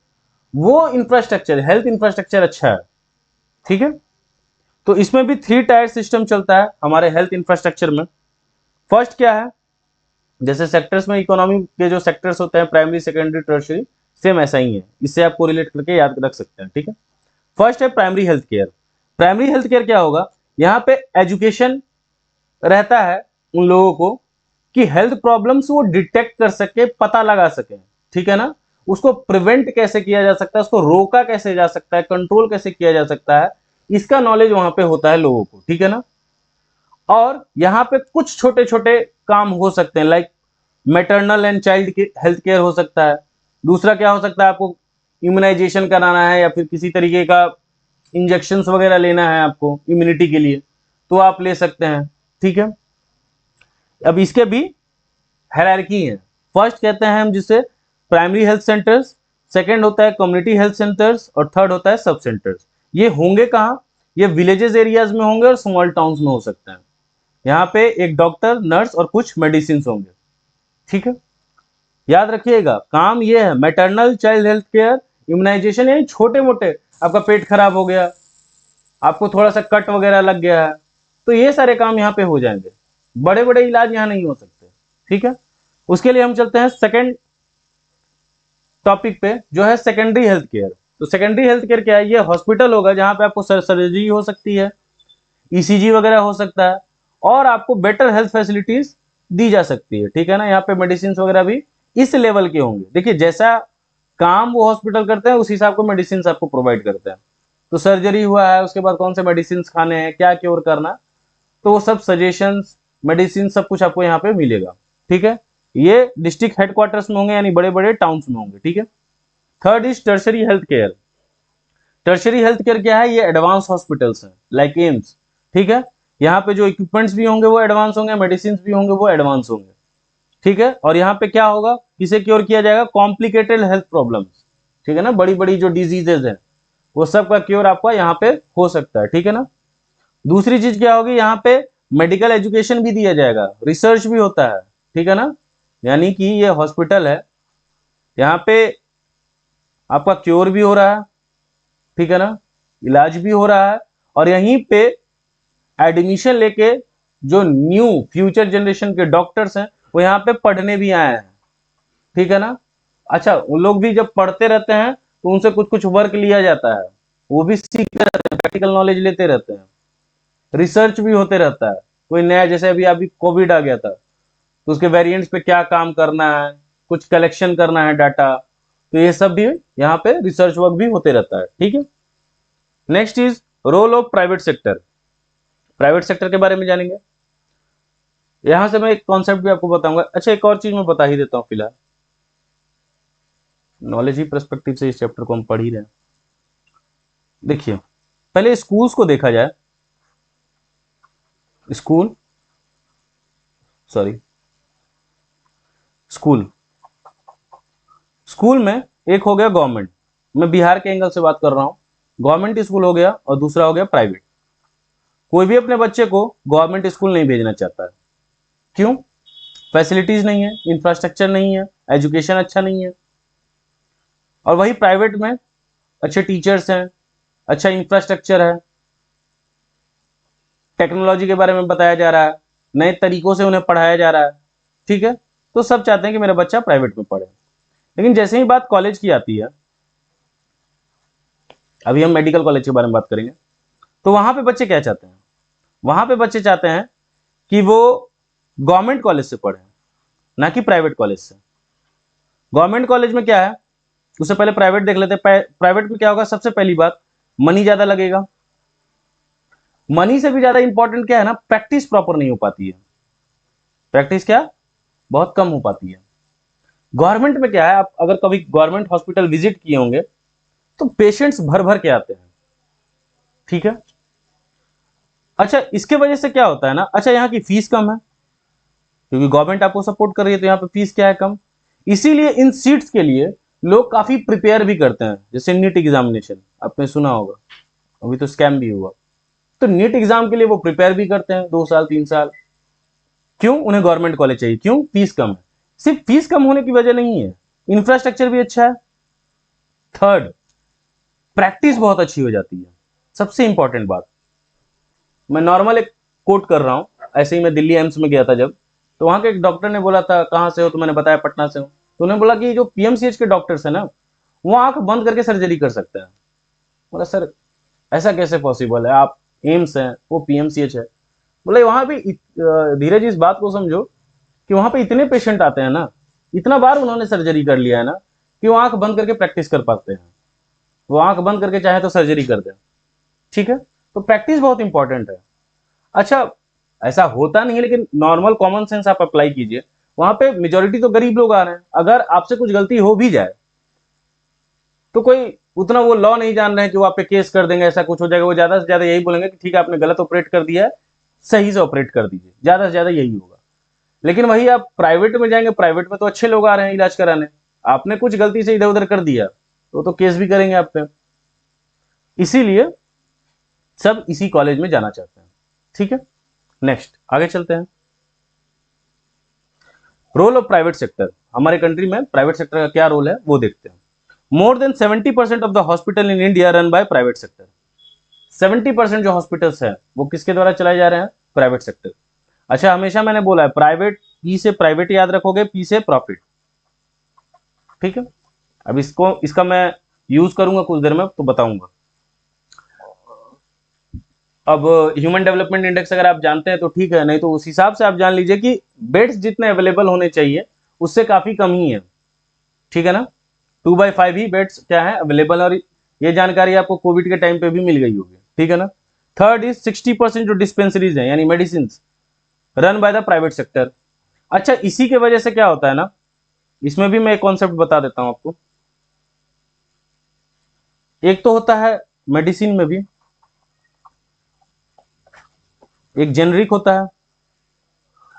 वो इंफ्रास्ट्रक्चर, हेल्थ इंफ्रास्ट्रक्चर अच्छा है, ठीक है। तो इसमें भी 3 टायर सिस्टम चलता है हमारे हेल्थ इंफ्रास्ट्रक्चर में। फर्स्ट क्या है, जैसे सेक्टर्स में इकोनॉमी के जो सेक्टर्स होते हैं, प्राइमरी सेकेंडरी टर्शियरी, सेम ऐसा ही है, इससे आपको रिलेट करके याद रख सकते हैं, ठीक है। फर्स्ट है primary health care. Primary health care क्या होगा, यहाँ पे एजुकेशन रहता है उन लोगों को कि हेल्थ प्रॉब्लम्स वो डिटेक्ट कर सके, पता लगा सके, ठीक है ना, उसको प्रिवेंट कैसे किया जा सकता है, उसको रोका कैसे जा सकता है, कंट्रोल कैसे किया जा सकता है, इसका नॉलेज वहां पे होता है लोगों को, ठीक है ना। और यहाँ पे कुछ छोटे छोटे काम हो सकते हैं, like maternal and child health care हो सकता है। दूसरा क्या हो सकता है, आपको इम्यूनाइजेशन कराना है या फिर किसी तरीके का इंजेक्शंस वगैरह लेना है आपको इम्यूनिटी के लिए, तो आप ले सकते हैं, ठीक है। अब इसके भी हायरार्की है। फर्स्ट कहते हैं हम जिसे प्राइमरी हेल्थ सेंटर्स, सेकंड होता है कम्युनिटी हेल्थ सेंटर्स, और थर्ड होता है सब सेंटर्स। ये होंगे कहाँ, ये विलेजेस एरियाज में होंगे और स्मॉल टाउन्स में हो सकते हैं। यहाँ पे एक डॉक्टर, नर्स और कुछ मेडिसिन होंगे, ठीक है। याद रखिएगा, काम ये है maternal child health care, immunization, यानी छोटे मोटे, आपका पेट खराब हो गया, आपको थोड़ा सा कट वगैरह लग गया है, तो ये सारे काम यहाँ पे हो जाएंगे, बड़े बड़े इलाज यहाँ नहीं हो सकते, ठीक है। उसके लिए हम चलते हैं सेकेंड टॉपिक पे, जो है सेकेंडरी हेल्थ केयर। तो सेकेंडरी हेल्थ केयर क्या है, ये हॉस्पिटल होगा जहां पे आपको सर्जरी हो सकती है, ECG वगैरह हो सकता है, और आपको बेटर हेल्थ फैसिलिटीज दी जा सकती है, ठीक है ना। यहाँ पे मेडिसिन वगैरह भी इस लेवल के होंगे, देखिए जैसा काम वो हॉस्पिटल करते हैं उस हिसाब को मेडिसिन आपको प्रोवाइड करते हैं। तो सर्जरी हुआ है, उसके बाद कौन से मेडिसिन खाने हैं, क्या क्योर करना, तो वो सब सजेशंस, मेडिसिन, सब कुछ आपको यहाँ पे मिलेगा, ठीक है। ये डिस्ट्रिक्ट हेडक्वार्टर्स में होंगे, यानी बड़े बड़े टाउन्स में होंगे, ठीक है। Third is tertiary health care. Tertiary health care क्या है, ये एडवांस हॉस्पिटल्स हैं, लाइक एम्स, ठीक है। यहाँ पे जो इक्विपमेंट्स भी होंगे वो एडवांस होंगे, मेडिसिन भी होंगे वो एडवांस होंगे, ठीक है। और यहाँ पे क्या होगा, किसे क्योर किया जाएगा, कॉम्प्लिकेटेड हेल्थ प्रॉब्लम्स, ठीक है ना, बड़ी बड़ी जो डिजीजेज हैं, वो सब का क्योर आपका यहाँ पे हो सकता है, ठीक है ना। दूसरी चीज क्या होगी, यहाँ पे मेडिकल एजुकेशन भी दिया जाएगा, रिसर्च भी होता है, ठीक है ना। यानी कि ये हॉस्पिटल है, यहाँ पे आपका क्योर भी हो रहा है, ठीक है ना, इलाज भी हो रहा है, और यहीं पे एडमिशन लेके जो न्यू फ्यूचर जनरेशन के डॉक्टर्स हैं वो यहाँ पे पढ़ने भी आए हैं, ठीक है ना। अच्छा, उन लोग भी जब पढ़ते रहते हैं तो उनसे कुछ कुछ वर्क लिया जाता है, वो भी सीखते रहते हैं, प्रैक्टिकल नॉलेज लेते रहते हैं, रिसर्च भी होते रहता है। कोई नया, जैसे अभी अभी कोविड आ गया था, तो उसके वेरिएंट्स पे क्या काम करना है, कुछ कलेक्शन करना है डाटा, तो ये सब भी यहाँ पे रिसर्च वर्क भी होते रहता है, ठीक है। Next is role of private sector. Private sector के बारे में जानेंगे। यहां से मैं एक कॉन्सेप्ट भी आपको बताऊंगा। अच्छा, एक और चीज मैं बता ही देता हूं, फिलहाल नॉलेज ही पर्सपेक्टिव से इस चैप्टर को हम पढ़ ही रहे हैं। देखिए, पहले स्कूल्स को देखा जाए। स्कूल, सॉरी, स्कूल, स्कूल में एक हो गया गवर्नमेंट, मैं बिहार के एंगल से बात कर रहा हूं, गवर्नमेंट स्कूल हो गया, और दूसरा हो गया प्राइवेट। कोई भी अपने बच्चे को गवर्नमेंट स्कूल नहीं भेजना चाहता है। क्यों? फैसिलिटीज नहीं है, इंफ्रास्ट्रक्चर नहीं है, एजुकेशन अच्छा नहीं है। और वही प्राइवेट में अच्छे टीचर्स हैं, अच्छा इंफ्रास्ट्रक्चर है, टेक्नोलॉजी के बारे में बताया जा रहा है, नए तरीकों से उन्हें पढ़ाया जा रहा है, ठीक है। तो सब चाहते हैं कि मेरा बच्चा प्राइवेट में पढ़े। लेकिन जैसे ही बात कॉलेज की आती है, अभी हम मेडिकल कॉलेज के बारे में बात करेंगे, तो वहां पे बच्चे क्या चाहते हैं? वहां पे बच्चे चाहते हैं कि वो गवर्नमेंट कॉलेज से पढ़े, ना कि प्राइवेट कॉलेज से। गवर्नमेंट कॉलेज में क्या है, उससे पहले प्राइवेट देख लेते हैं। प्राइवेट में क्या होगा, सबसे पहली बात, मनी ज्यादा लगेगा। मनी से भी ज्यादा इंपॉर्टेंट क्या है ना, प्रैक्टिस प्रॉपर नहीं हो पाती है। प्रैक्टिस क्या, बहुत कम हो पाती है। गवर्नमेंट में क्या है, आप अगर कभी गवर्नमेंट हॉस्पिटल विजिट किए होंगे तो पेशेंट्स भर भर के आते हैं, ठीक है। अच्छा, इसके वजह से क्या होता है ना, अच्छा यहाँ की फीस कम है, क्योंकि गवर्नमेंट आपको सपोर्ट कर रही है, तो यहाँ पे फीस क्या है, कम। इसीलिए इन सीट्स के लिए लोग काफी प्रिपेयर भी करते हैं। जैसे नीट एग्जामिनेशन आपने सुना होगा, अभी तो स्कैम भी हुआ, तो नीट एग्जाम के लिए वो प्रिपेयर भी करते हैं 2 साल 3 साल। क्यों? उन्हें गवर्नमेंट कॉलेज चाहिए। क्यों? फीस कम है। सिर्फ फीस कम होने की वजह नहीं है, इंफ्रास्ट्रक्चर भी अच्छा है। थर्ड, प्रैक्टिस बहुत अच्छी हो जाती है, सबसे इंपॉर्टेंट बात। मैं नॉर्मल एक कोट कर रहा हूं, ऐसे ही मैं दिल्ली एम्स में गया था जब, तो वहां के एक डॉक्टर ने बोला था, कहां से हो? तो मैंने बताया पटना से हूं। तो उन्होंने बोला कि जो पीएमसीएच के डॉक्टर्स है ना, वो आंख बंद करके सर्जरी कर सकते हैं। बोला सर ऐसा कैसे पॉसिबल है, आप एम्स है, वो पीएमसीएच है। बोले वहां भी धीरज, इस बात को समझो कि वहां पे इतने पेशेंट आते हैं ना, इतना बार उन्होंने सर्जरी कर लिया है ना, कि वो आंख बंद करके प्रैक्टिस कर पाते हैं। वो आंख बंद करके चाहे तो सर्जरी कर दे, ठीक है। तो प्रैक्टिस बहुत इंपॉर्टेंट है। अच्छा, ऐसा होता नहीं है, लेकिन नॉर्मल कॉमन सेंस आप अप्लाई कीजिए। वहां पे मेजोरिटी तो गरीब लोग आ रहे हैं, अगर आपसे कुछ गलती हो भी जाए तो कोई उतना वो लॉ नहीं जान रहे हैं कि वो आप पे केस कर देंगे, ऐसा कुछ हो जाएगा। वो ज्यादा से ज्यादा यही बोलेंगे कि ठीक है, आपने गलत ऑपरेट कर दिया है, सही से ऑपरेट कर दीजिए, ज्यादा से ज्यादा यही होगा। लेकिन वही आप प्राइवेट में जाएंगे, प्राइवेट में तो अच्छे लोग आ रहे हैं इलाज कराने, आपने कुछ गलती से इधर उधर कर दिया तो केस भी करेंगे आप पे। इसीलिए सब इसी कॉलेज में जाना चाहते हैं, ठीक है। नेक्स्ट आगे चलते हैं। रोल ऑफ प्राइवेट सेक्टर, हमारे कंट्री में प्राइवेट सेक्टर का क्या रोल है वो देखते हैं। More than 70% of the hospital in India run by private sector. 70% जो हॉस्पिटल्स हैं वो किसके द्वारा चलाए जा रहे हैं? Private sector. अच्छा, हमेशा मैंने बोला है, प्राइवेट, पी से प्राइवेट याद रखोगे, पी से प्रॉफिट, ठीक है। अब इसका मैं यूज करूंगा कुछ देर में तो बताऊंगा। अब ह्यूमन डेवलपमेंट इंडेक्स अगर आप जानते हैं तो ठीक है, नहीं तो उस हिसाब से आप जान लीजिए कि बेड्स जितने अवेलेबल होने चाहिए उससे काफी कम ही है, ठीक है ना। 2/5 ही बेड्स क्या है अवेलेबल, और ये जानकारी आपको कोविड के टाइम पे भी मिल गई होगी, ठीक है ना। थर्ड इज 60% जो डिस्पेंसरीज है यानी medicine run by the private sector. अच्छा, इसी के वजह से क्या होता है ना, इसमें भी मैं एक कॉन्सेप्ट बता देता हूं आपको। एक तो होता है मेडिसिन में भी एक जेनरिक होता है,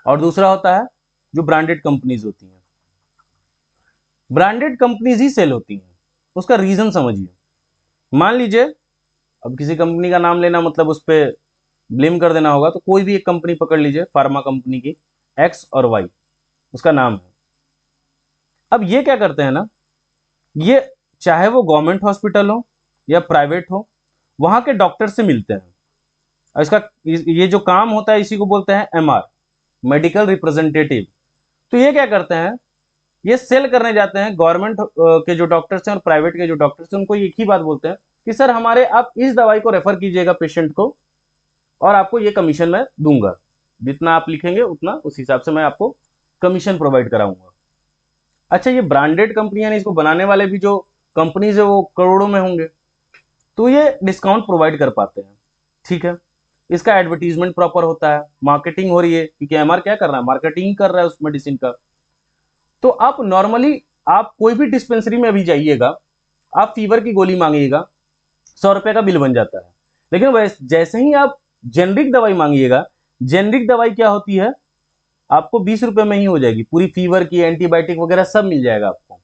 और दूसरा होता है जो ब्रांडेड कंपनीज होती हैं। ब्रांडेड कंपनीज ही सेल होती हैं, उसका रीजन समझिए। मान लीजिए, अब किसी कंपनी का नाम लेना मतलब उस पर ब्लेम कर देना होगा, तो कोई भी एक कंपनी पकड़ लीजिए, फार्मा कंपनी की, एक्स और वाई उसका नाम है। अब ये क्या करते हैं ना, ये चाहे वो गवर्नमेंट हॉस्पिटल हो या प्राइवेट हो, वहां के डॉक्टर से मिलते हैं। और इसका ये जो काम होता है इसी को बोलते हैं एमआर, मेडिकल रिप्रेजेंटेटिव। तो ये क्या करते हैं, ये सेल करने जाते हैं गवर्नमेंट के जो डॉक्टर्स हैं और प्राइवेट के जो डॉक्टर्स हैं, उनको एक ही बात बोलते हैं कि सर हमारे आप इस दवाई को रेफर कीजिएगा पेशेंट को, और आपको ये कमीशन मैं दूंगा, जितना आप लिखेंगे उतना उस हिसाब से मैं आपको कमीशन प्रोवाइड कराऊंगा। अच्छा, ये ब्रांडेड कंपनियां, इसको बनाने वाले भी जो कंपनीज है वो करोड़ों में होंगे, तो ये डिस्काउंट प्रोवाइड कर पाते हैं। ठीक है, इसका एडवर्टीजमेंट प्रॉपर होता है, मार्केटिंग हो रही है, क्योंकि एमआर क्या कर रहा है, मार्केटिंग कर रहा है उस मेडिसिन का। तो आप नॉर्मली आप कोई भी डिस्पेंसरी में अभी जाइएगा, आप फीवर की गोली मांगिएगा, 100 रुपए का बिल बन जाता है। लेकिन वैसे जैसे ही आप जेनरिक दवाई मांगिएगा, जेनरिक दवाई क्या होती है, आपको 20 रुपए में ही हो जाएगी, पूरी फीवर की एंटीबायोटिक वगैरह सब मिल जाएगा आपको।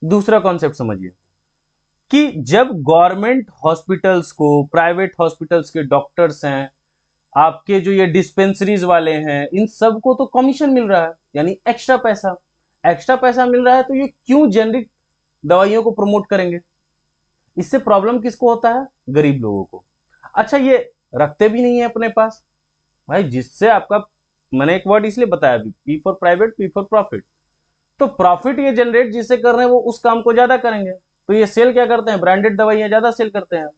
दूसरा कॉन्सेप्ट समझिए कि जब गवर्नमेंट हॉस्पिटल्स को, प्राइवेट हॉस्पिटल्स के डॉक्टर्स हैं, आपके जो ये डिस्पेंसरीज वाले हैं, इन सबको तो कमीशन मिल रहा है, यानी एक्स्ट्रा पैसा, एक्स्ट्रा पैसा मिल रहा है, तो ये क्यों जेनरिक दवाइयों को प्रमोट करेंगे। इससे प्रॉब्लम किसको होता है, गरीब लोगों को। अच्छा, ये रखते भी नहीं है अपने पास भाई, जिससे आपका, मैंने एक वर्ड इसलिए बताया अभी, P for private, P for profit. तो प्रॉफिट ये जनरेट जिससे कर रहे हैं वो उस काम को ज्यादा करेंगे, तो ये सेल क्या करते हैं, ब्रांडेड दवाइयां ज्यादा सेल करते हैं,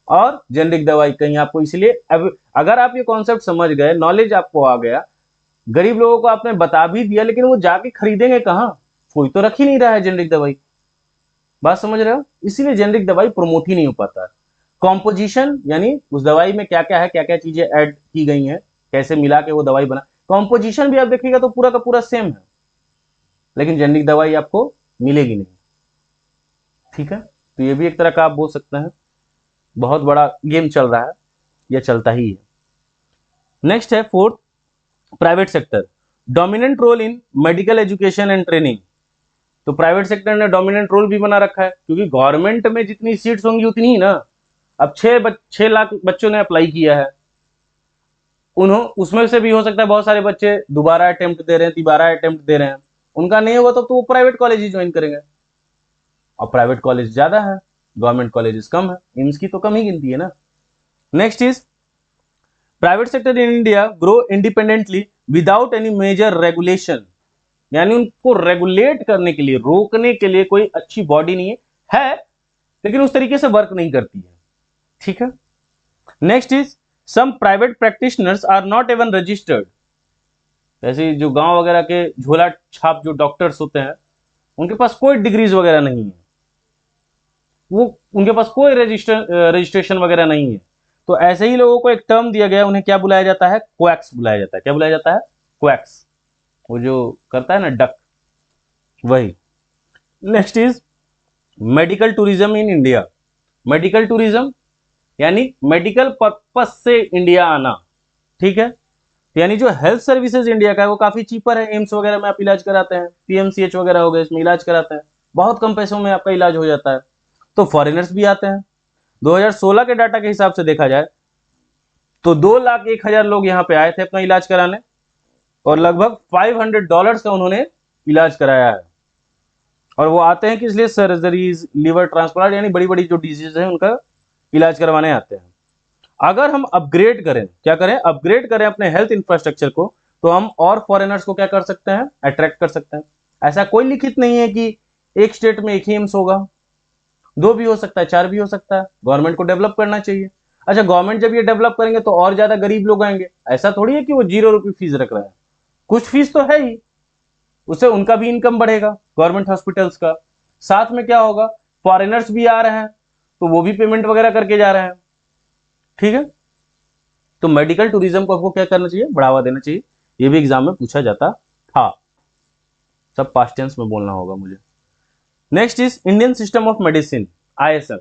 और जेनरिक दवाई कहीं आपको। इसलिए अब अगर आप ये कॉन्सेप्ट समझ गए, नॉलेज आपको आ गया, गरीब लोगों को आपने बता भी दिया, लेकिन वो जाके खरीदेंगे कहां, कोई तो रख ही नहीं रहा है जेनरिक दवाई। बात समझ रहे हो, इसीलिए जेनरिक दवाई प्रमोट ही नहीं हो पाता है। कॉम्पोजिशन, यानी उस दवाई में क्या क्या है, क्या क्या चीजें ऐड की गई हैं, कैसे मिला के वो दवाई बना, कॉम्पोजिशन भी आप देखिएगा तो पूरा का पूरा सेम है, लेकिन जेनरिक दवाई आपको मिलेगी नहीं। ठीक है, तो ये भी एक तरह का आप बोल सकते हैं बहुत बड़ा गेम चल रहा है, या चलता ही है। नेक्स्ट है fourth, private sector, dominant role in medical education and training. तो प्राइवेट सेक्टर ने डोमिनेंट रोल भी बना रखा है, क्योंकि गवर्नमेंट में जितनी सीट्स होंगी उतनी ही ना। अब 6 लाख बच्चों ने अप्लाई किया है, उसमें से भी हो सकता है बहुत सारे बच्चे दोबारा अटेम्प्ट दे रहे हैं, तिबारा अटेम्प्ट दे रहे हैं, उनका नहीं होगा तो वो प्राइवेट कॉलेज ही ज्वाइन करेंगे, और प्राइवेट कॉलेज ज्यादा है, गवर्नमेंट कॉलेजेस कम है, एम्स की तो कम ही गिनती है ना। Next is, private sector in India grow independently without any major regulation, यानी उनको रेगुलेट करने के लिए, रोकने के लिए कोई अच्छी बॉडी नहीं है, लेकिन उस तरीके से वर्क नहीं करती है। ठीक है, next is, some private practitioners are not even registered. जैसे जो गांव वगैरह के झोला छाप जो डॉक्टर्स होते हैं, उनके पास कोई डिग्रीज वगैरह नहीं है, वो उनके पास कोई रजिस्ट्रेशन वगैरह नहीं है। तो ऐसे ही लोगों को एक टर्म दिया गया, उन्हें क्या बुलाया जाता है, क्वैक्स बुलाया जाता है। क्या बुलाया जाता है, क्वैक्स, वो जो करता है ना डक, वही। Next is medical tourism in India. Medical tourism यानी मेडिकल पर्पस से इंडिया आना। ठीक है, यानी जो हेल्थ सर्विसेज इंडिया का है वो काफी चीपर है, एम्स वगैरह में आप इलाज कराते हैं, पीएमसीएच वगैरह हो गए, इसमें इलाज कराते हैं, बहुत कम पैसों में आपका इलाज हो जाता है, तो फॉरेनर्स भी आते हैं। 2016 के डाटा के हिसाब से देखा जाए तो 2,01,000 लोग यहाँ पे आए थे अपना इलाज कराने, और लगभग $500 का उन्होंने इलाज कराया है। और वो आते हैं कि इसलिए सर्जरीज, लिवर ट्रांसप्लांट, यानी बड़ी बड़ी जो डिजीज है उनका इलाज करवाने आते हैं। अगर हम अपग्रेड करें, क्या करें, अपग्रेड करें अपने हेल्थ इंफ्रास्ट्रक्चर को, तो हम और फॉरेनर्स को क्या कर सकते हैं, अट्रैक्ट कर सकते हैं। ऐसा कोई लिखित नहीं है कि एक स्टेट में एक ही एम्स होगा, 2 भी हो सकता है, 4 भी हो सकता है, गवर्नमेंट को डेवलप करना चाहिए। अच्छा, गवर्नमेंट जब ये डेवलप करेंगे तो और ज्यादा गरीब लोग आएंगे, ऐसा थोड़ी है कि वो 0 रुपये फीस रख रहा है, कुछ फीस तो है ही, उससे उनका भी इनकम बढ़ेगा गवर्नमेंट हॉस्पिटल्स का। साथ में क्या होगा, फॉरेनर्स भी आ रहे हैं तो वो भी पेमेंट वगैरह करके जा रहे हैं। ठीक है, तो मेडिकल टूरिज्म को आपको क्या करना चाहिए, बढ़ावा देना चाहिए। ये भी एग्जाम में पूछा जाता था, सब पास्ट टेंस में बोलना होगा मुझे। Next is Indian system of medicine, ISM।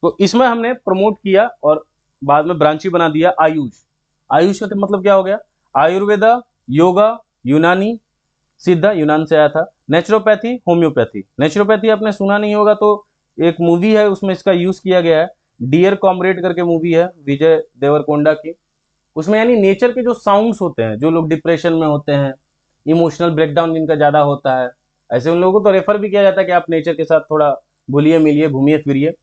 तो इसमें हमने प्रमोट किया और बाद में ब्रांच ही बना दिया आयुष। आयुष का मतलब क्या हो गया, आयुर्वेदा, योगा, यूनानी, सिद्धा यूनान से आया था, नेचुरोपैथी, होम्योपैथी। नेचुरोपैथी आपने सुना नहीं होगा तो एक मूवी है उसमें इसका यूज किया गया है, डियर कॉमरेड करके मूवी है विजय देवरकोंडा की। उसमें यानी नेचर के जो साउंड्स होते हैं, जो लोग डिप्रेशन में होते हैं, इमोशनल ब्रेकडाउन जिनका ज्यादा होता है, ऐसे उन लोगों को तो रेफर भी किया जाता है कि आप नेचर के साथ थोड़ा घुलिए मिलिए घूमिए फिरिए।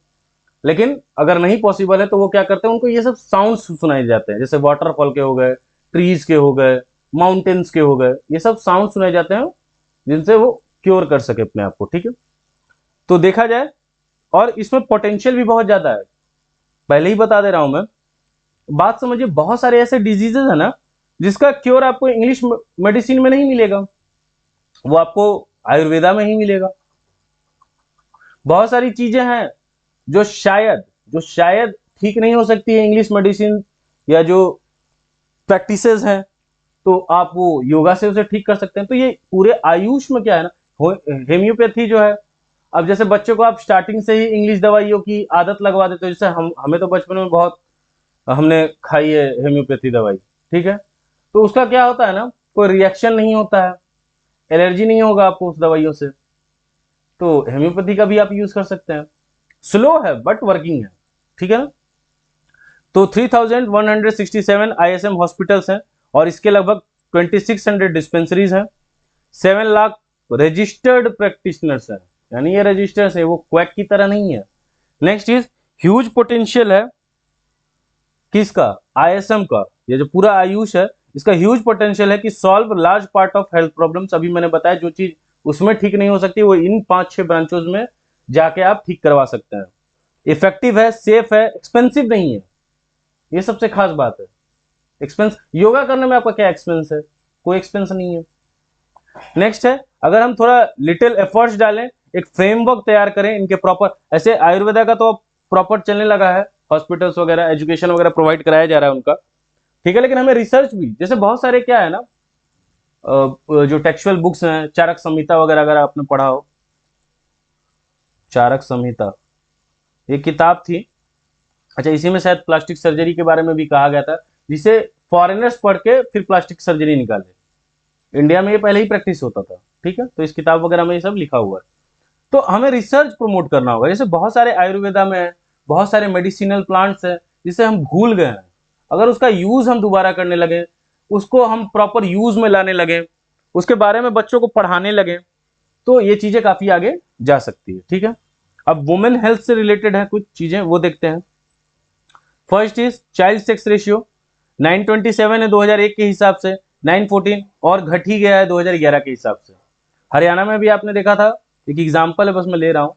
लेकिन अगर नहीं पॉसिबल है तो वो क्या करते हैं, उनको ये सब साउंड्स सुनाए जाते हैं, जैसे वाटरफॉल के हो गए, ट्रीज के हो गए, माउंटेन्स के हो गए, ये सब साउंड सुनाए जाते हैं जिनसे वो क्योर कर सके अपने आप को। ठीक है, तो देखा जाए, और इसमें पोटेंशियल भी बहुत ज्यादा है, पहले ही बता दे रहा हूं मैं। बात समझिए, बहुत सारे ऐसे डिजीजेस है ना जिसका क्योर आपको इंग्लिश मेडिसिन में नहीं मिलेगा, वो आपको आयुर्वेदा में ही मिलेगा। बहुत सारी चीजें हैं जो शायद ठीक नहीं हो सकती है इंग्लिश मेडिसिन या जो प्रैक्टिसेस हैं, तो आप वो योगा से उसे ठीक कर सकते हैं। तो ये पूरे आयुष में क्या है ना, हेम्योपैथी जो है, अब जैसे बच्चों को आप स्टार्टिंग से ही इंग्लिश दवाइयों की आदत लगवा देते हो, जैसे हमें तो बचपन में बहुत हमने खाई है हेम्योपैथी दवाई, ठीक है, तो उसका क्या होता है ना, कोई रिएक्शन नहीं होता है, एलर्जी नहीं होगा आपको उस दवाइयों से। तो हेम्योपैथी का भी आप यूज कर सकते हैं, स्लो है बट वर्किंग है। ठीक है ना, तो 3167 आईएसएम हॉस्पिटल्स हैं और इसके लगभग 2600 डिस्पेंसरीज हैं, 7 लाख रजिस्टर्ड प्रैक्टिशनर्स हैं, यानी ये रजिस्टर्स है, वो क्वैक की तरह नहीं है। नेक्स्ट इज ह्यूज पोटेंशियल है किसका, आईएसएम का, ये जो पूरा आयुष है इसका ह्यूज पोटेंशियल है कि solve large part of health problems. अभी मैंने बताया जो चीज उसमें ठीक नहीं हो सकती वो इन 5-6 ब्रांचों में जाके आप ठीक करवा सकते हैं। इफेक्टिव है, सेफ है, एक्सपेंसिव नहीं है, ये सबसे खास बात है। एक्सपेंस, योगा करने में आपका क्या एक्सपेंस है, कोई एक्सपेंस नहीं है। नेक्स्ट है, अगर हम थोड़ा लिटिल एफर्ट्स डालें, एक फ्रेमवर्क तैयार करें इनके प्रॉपर, ऐसे आयुर्वेदा का तो प्रॉपर चलने लगा है, हॉस्पिटल्स वगैरह, एजुकेशन वगैरह प्रोवाइड कराया जा रहा है उनका, ठीक है, लेकिन हमें रिसर्च भी, जैसे बहुत सारे क्या है ना, जो टेक्सुअल बुक्स हैं, चारक संहिता वगैरह, अगर आपने पढ़ा हो, चारक संहिता एक किताब थी, अच्छा इसी में शायद प्लास्टिक सर्जरी के बारे में भी कहा गया था, जिसे फॉरेनर्स पढ़ के फिर प्लास्टिक सर्जरी निकाले, इंडिया में ये पहले ही प्रैक्टिस होता था। ठीक है, तो इस किताब वगैरह में ये सब लिखा हुआ है। तो हमें रिसर्च प्रमोट करना होगा, जैसे बहुत सारे आयुर्वेदा में है, बहुत सारे मेडिसिनल प्लांट्स हैं जिसे हम भूल गए हैं, अगर उसका यूज हम दोबारा करने लगे, उसको हम प्रॉपर यूज में लाने लगे, उसके बारे में बच्चों को पढ़ाने लगे, तो ये चीजें काफी आगे जा सकती है। ठीक है, अब वुमेन हेल्थ से रिलेटेड है कुछ चीजें, वो देखते हैं। First is child sex ratio, 927 है 2001 के हिसाब से, 914, और घट ही गया है 2011 के हिसाब से। हरियाणा में भी आपने देखा था, एक एग्जाम्पल है बस मैं ले रहा हूं,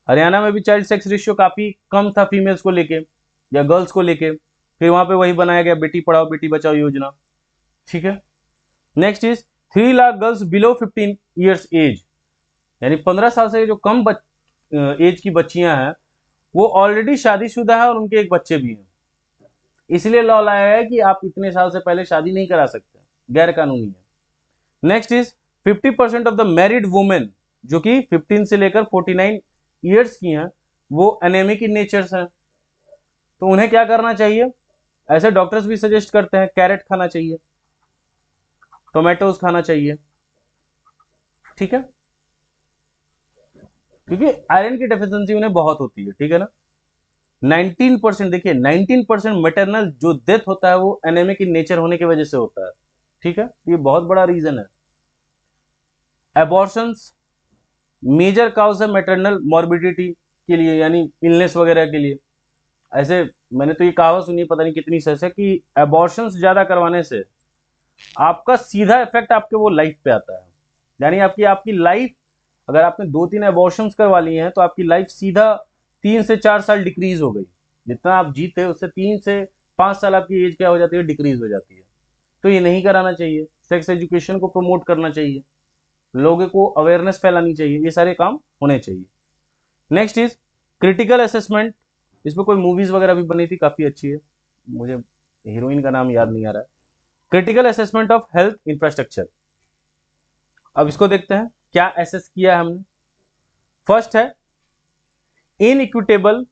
हरियाणा में भी चाइल्ड सेक्स रेशियो काफी कम था फीमेल्स को लेके या गर्ल्स को लेके, फिर वहां पे वही बनाया गया बेटी पढ़ाओ बेटी बचाओ योजना। ठीक है, next is 3 lakh girls below 15 years age, यानी 15 साल से जो कम एज की बच्चियां हैं वो ऑलरेडी शादीशुदा है और उनके एक बच्चे भी हैं, इसलिए लॉ लाया है कि आप इतने साल से पहले शादी नहीं करा सकते, गैर कानूनी है। Next is 50% of the married women, जो कि 15 से लेकर 49 ईयर्स की हैं, वो एनेमिक इन नेचर हैं, तो उन्हें क्या करना चाहिए, ऐसे डॉक्टर्स भी सजेस्ट करते हैं कैरेट खाना चाहिए, टोमेटोज खाना चाहिए। ठीक है, क्योंकि आयरन की डेफिशिएंसी उन्हें बहुत होती है। ठीक है ना, 19%, देखिए 19% मैटरनल जो डेथ होता है वो एनेमिक इन नेचर होने की वजह से होता है। ठीक है, ये बहुत बड़ा रीजन है। एबॉर्शंस मेजर काउज है मैटरनल मॉर्बिडिटी के लिए, यानी इलनेस वगैरह के लिए। ऐसे मैंने तो ये कहावत सुनी, पता नहीं कितनी सच है, कि एबॉर्शंस ज्यादा करवाने से आपका सीधा इफेक्ट आपके वो लाइफ पे आता है, यानी आपकी आपकी लाइफ, अगर आपने 2-3 एबॉर्शंस करवा लिए हैं तो आपकी लाइफ सीधा 3 से 4 साल डिक्रीज हो गई, जितना आप जीते उससे 3 से 5 साल आपकी एज क्या हो जाती है, डिक्रीज हो जाती है। तो ये नहीं कराना चाहिए, सेक्स एजुकेशन को प्रमोट करना चाहिए, लोगों को अवेयरनेस फैलानी चाहिए, ये सारे काम होने चाहिए। नेक्स्ट इज क्रिटिकल असेसमेंट, इस पर कोई मूवीज वगैरह भी बनी थी, काफी अच्छी है, मुझे हीरोइन का नाम याद नहीं आ रहा है। Critical assessment of health infrastructure, अब इसको देखते हैं क्या एसेस किया है हमने। फर्स्ट है इनइक्विटेबल,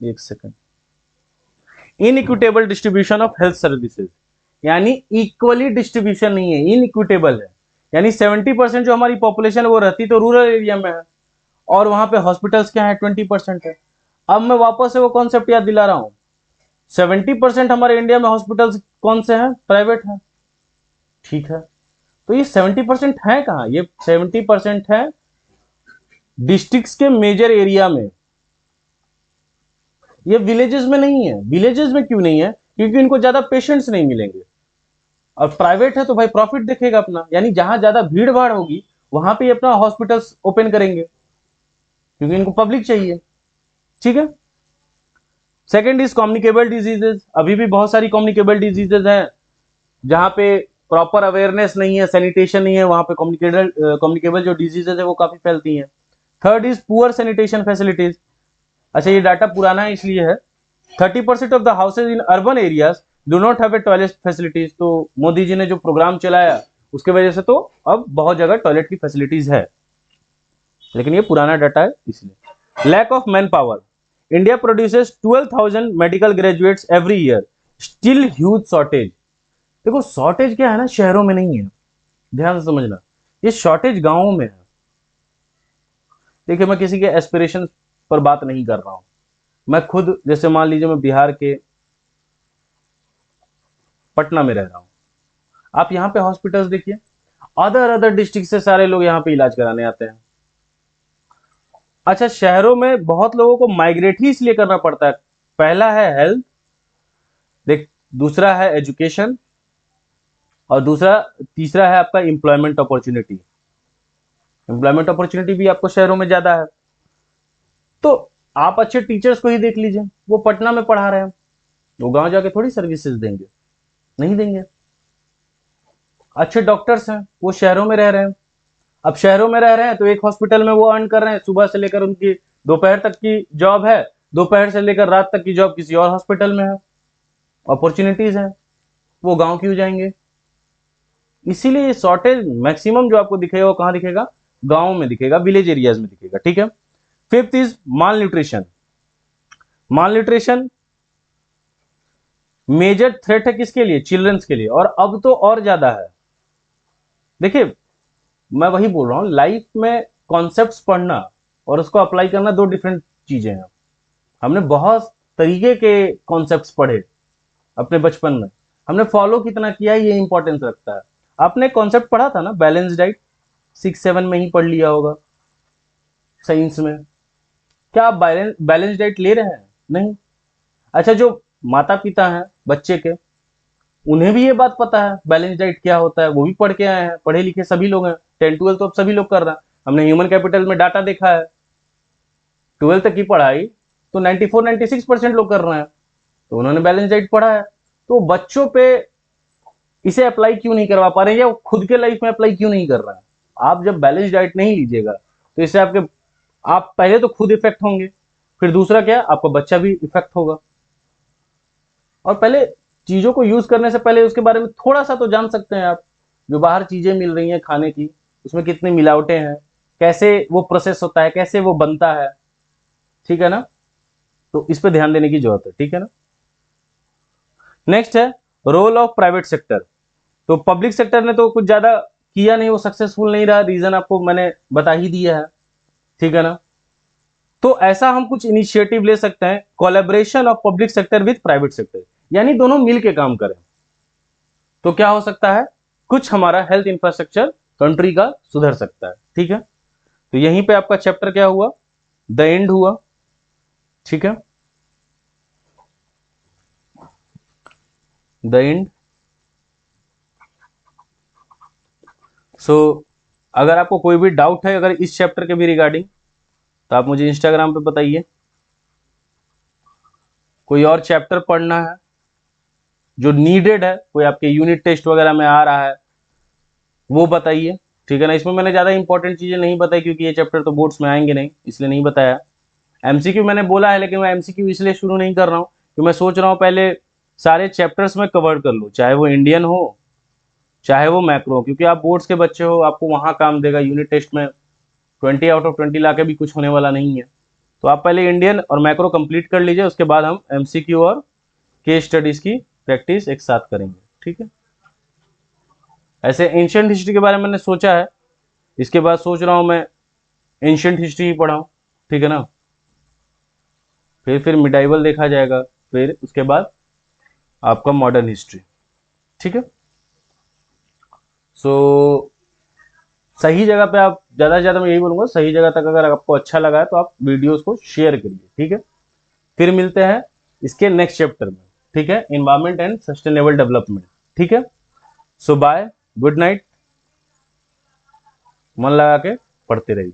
एक second, inequitable distribution of health services, यानी इक्वली डिस्ट्रीब्यूशन नहीं है, इनइक्विटेबल है, यानी 70% जो हमारी पॉपुलेशन है वो रहती तो रूरल एरिया में है और वहां पे हॉस्पिटल्स क्या है, 20% है। अब मैं वापस से वो कॉन्सेप्ट याद दिला रहा हूं, 70% हमारे इंडिया में हॉस्पिटल्स कौन से हैं, प्राइवेट हैं, ठीक है। तो ये 70% है कहां, ये 70% है डिस्ट्रिक्ट्स के मेजर एरिया में, ये विलेजेस में नहीं है। विलेजेस में क्यों नहीं है, क्योंकि इनको ज्यादा पेशेंट्स नहीं मिलेंगे। और प्राइवेट है तो भाई प्रॉफिट देखेगा अपना, यानी जहां ज्यादा भीड़ भाड़ होगी वहां पे अपना हॉस्पिटल्स ओपन करेंगे, क्योंकि इनको पब्लिक चाहिए, ठीक है। सेकेंड इज कम्युनिकेबल डिजीजेज, अभी भी बहुत सारी कम्युनिकेबल डिजीजेज हैं जहां पे प्रॉपर अवेयरनेस नहीं है, सैनिटेशन नहीं है, वहां पे कम्युनिकेबल जो डिजीजेज है वो काफी फैलती हैं। Third is poor sanitation facilities, अच्छा ये डाटा पुराना है इसलिए है। 30% of the houses in urban areas do not have a toilet facilities, तो मोदी जी ने जो प्रोग्राम चलाया उसके वजह से तो अब बहुत जगह टॉयलेट की फैसिलिटीज है, लेकिन ये पुराना डाटा है इसलिए। Lack of man power, India produces 12,000 medical graduates every year, still huge shortage. देखो शॉर्टेज क्या है ना, शहरों में नहीं है, ध्यान से समझना, ये शॉर्टेज गांवों में है। देखिए मैं किसी के एस्पिरेशन पर बात नहीं कर रहा हूं, मैं खुद जैसे मान लीजिए मैं बिहार के पटना में रह रहा हूं, आप यहाँ पे हॉस्पिटल्स देखिए, अदर अदर डिस्ट्रिक्ट से सारे लोग यहाँ पे इलाज कराने आते हैं। अच्छा शहरों में बहुत लोगों को माइग्रेट ही इसलिए करना पड़ता है, पहला है हेल्थ, देख दूसरा है एजुकेशन, और दूसरा तीसरा है आपका एम्प्लॉयमेंट अपॉर्चुनिटी। एम्प्लॉयमेंट अपॉर्चुनिटी भी आपको शहरों में ज्यादा है। तो आप अच्छे टीचर्स को ही देख लीजिए, वो पटना में पढ़ा रहे हैं, वो गांव जाके थोड़ी सर्विसेज देंगे, नहीं देंगे। अच्छे डॉक्टर्स हैं वो शहरों में रह रहे हैं, अब शहरों में रह रहे हैं तो एक हॉस्पिटल में वो अर्न कर रहे हैं, सुबह से लेकर उनकी दोपहर तक की जॉब है, दोपहर से लेकर रात तक की जॉब किसी और हॉस्पिटल में है, अपॉर्चुनिटीज है, वो गांव क्यों जाएंगे। इसीलिए शॉर्टेज मैक्सिमम जो आपको दिखेगा वो कहां दिखेगा, गांव में दिखेगा, विलेज एरियाज में दिखेगा, ठीक है। Fifth is malnutrition, malnutrition major threat है किसके लिए, चिल्ड्रंस के लिए, और अब तो और ज्यादा है। देखिए मैं वही बोल रहा हूं, लाइफ में कॉन्सेप्ट्स पढ़ना और उसको अप्लाई करना दो डिफरेंट चीजें हैं। हमने बहुत तरीके के कॉन्सेप्ट्स पढ़े अपने बचपन में, हमने फॉलो कितना किया ये इंपॉर्टेंस रखता है। आपने कॉन्सेप्ट पढ़ा था ना बैलेंस डाइट, 6-7 में ही पढ़ लिया होगा साइंस में, क्या आप बैलेंस डाइट ले रहे हैं, नहीं। अच्छा जो माता पिता हैं बच्चे के, उन्हें भी ये बात पता है बैलेंस डाइट क्या होता है, वो भी पढ़ के आए हैं, पढ़े लिखे सभी लोग हैं, 10-12 तो अब सभी लोग कर रहे हैं। हमने ह्यूमन कैपिटल में डाटा देखा है, 12 तक की पढ़ाई तो 94-96% लोग कर रहे हैं, तो उन्होंने बैलेंस डाइट पढ़ा है। तो बच्चों पे इसे अप्लाई क्यों नहीं करवा पा रहे हैं, या खुद के लाइफ में अप्लाई क्यों नहीं कर रहे हैं। आप जब बैलेंस डाइट नहीं लीजिएगा तो इससे आपके, आप पहले तो खुद इफेक्ट होंगे, फिर दूसरा क्या, आपका बच्चा भी इफेक्ट होगा। और पहले चीजों को यूज करने से पहले उसके बारे में थोड़ा सा तो जान सकते हैं आप, जो बाहर चीजें मिल रही हैं खाने की, उसमें कितनी मिलावटें हैं, कैसे वो प्रोसेस होता है, कैसे वो बनता है, ठीक है ना। तो इस पे ध्यान देने की जरूरत है, ठीक है ना। नेक्स्ट है रोल ऑफ प्राइवेट सेक्टर, तो पब्लिक सेक्टर ने तो कुछ ज्यादा किया नहीं, वो सक्सेसफुल नहीं रहा, रीजन आपको मैंने बता ही दिया है, ठीक है ना। तो ऐसा हम कुछ इनिशिएटिव ले सकते हैं, collaboration of public sector with private sector, यानी दोनों मिलके काम करें, तो क्या हो सकता है, कुछ हमारा हेल्थ इंफ्रास्ट्रक्चर कंट्री का सुधर सकता है, ठीक है। तो यहीं पे आपका चैप्टर क्या हुआ, द एंड हुआ, ठीक है, द एंड। सो अगर आपको कोई भी डाउट है अगर इस चैप्टर के भी रिगार्डिंग, तो आप मुझे इंस्टाग्राम पे बताइए। कोई और चैप्टर पढ़ना है जो नीडेड है, कोई आपके यूनिट टेस्ट वगैरह में आ रहा है, वो बताइए, ठीक है ना। इसमें मैंने ज्यादा इंपॉर्टेंट चीजें नहीं बताई क्योंकि ये चैप्टर तो बोर्ड्स में आएंगे नहीं, इसलिए नहीं बताया। एमसीक्यू मैंने बोला है, लेकिन मैं एमसीक्यू इसलिए शुरू नहीं कर रहा हूँ कि मैं सोच रहा हूँ पहले सारे चैप्टर्स में कवर कर लूँ, चाहे वो इंडियन हो चाहे वो मैक्रो, क्योंकि आप बोर्ड्स के बच्चे हो, आपको वहां काम देगा, यूनिट टेस्ट में 20 आउट ऑफ 20 ला के भी कुछ होने वाला नहीं है। तो आप पहले इंडियन और मैक्रो कंप्लीट कर लीजिए, उसके बाद हम एमसीक्यू और केस स्टडीज की प्रैक्टिस एक साथ करेंगे, ठीक है। ऐसे एंशिएंट हिस्ट्री के बारे में मैंने सोचा है, इसके बाद सोच रहा हूँ मैं एंशियंट हिस्ट्री ही पढ़ाऊं, ठीक है ना। फिर मिडाइवल देखा जाएगा, फिर उसके बाद आपका मॉडर्न हिस्ट्री, ठीक है। सो सही जगह पे आप ज़्यादा से ज़्यादा, मैं यही बोलूँगा, सही जगह तक अगर आपको अच्छा लगा है तो आप वीडियोस को शेयर करिए, ठीक है। फिर मिलते हैं इसके नेक्स्ट चैप्टर में, ठीक है, एनवायरमेंट एंड सस्टेनेबल डेवलपमेंट, ठीक है। सो बाय, गुड नाइट, मन लगा के पढ़ते रहिए।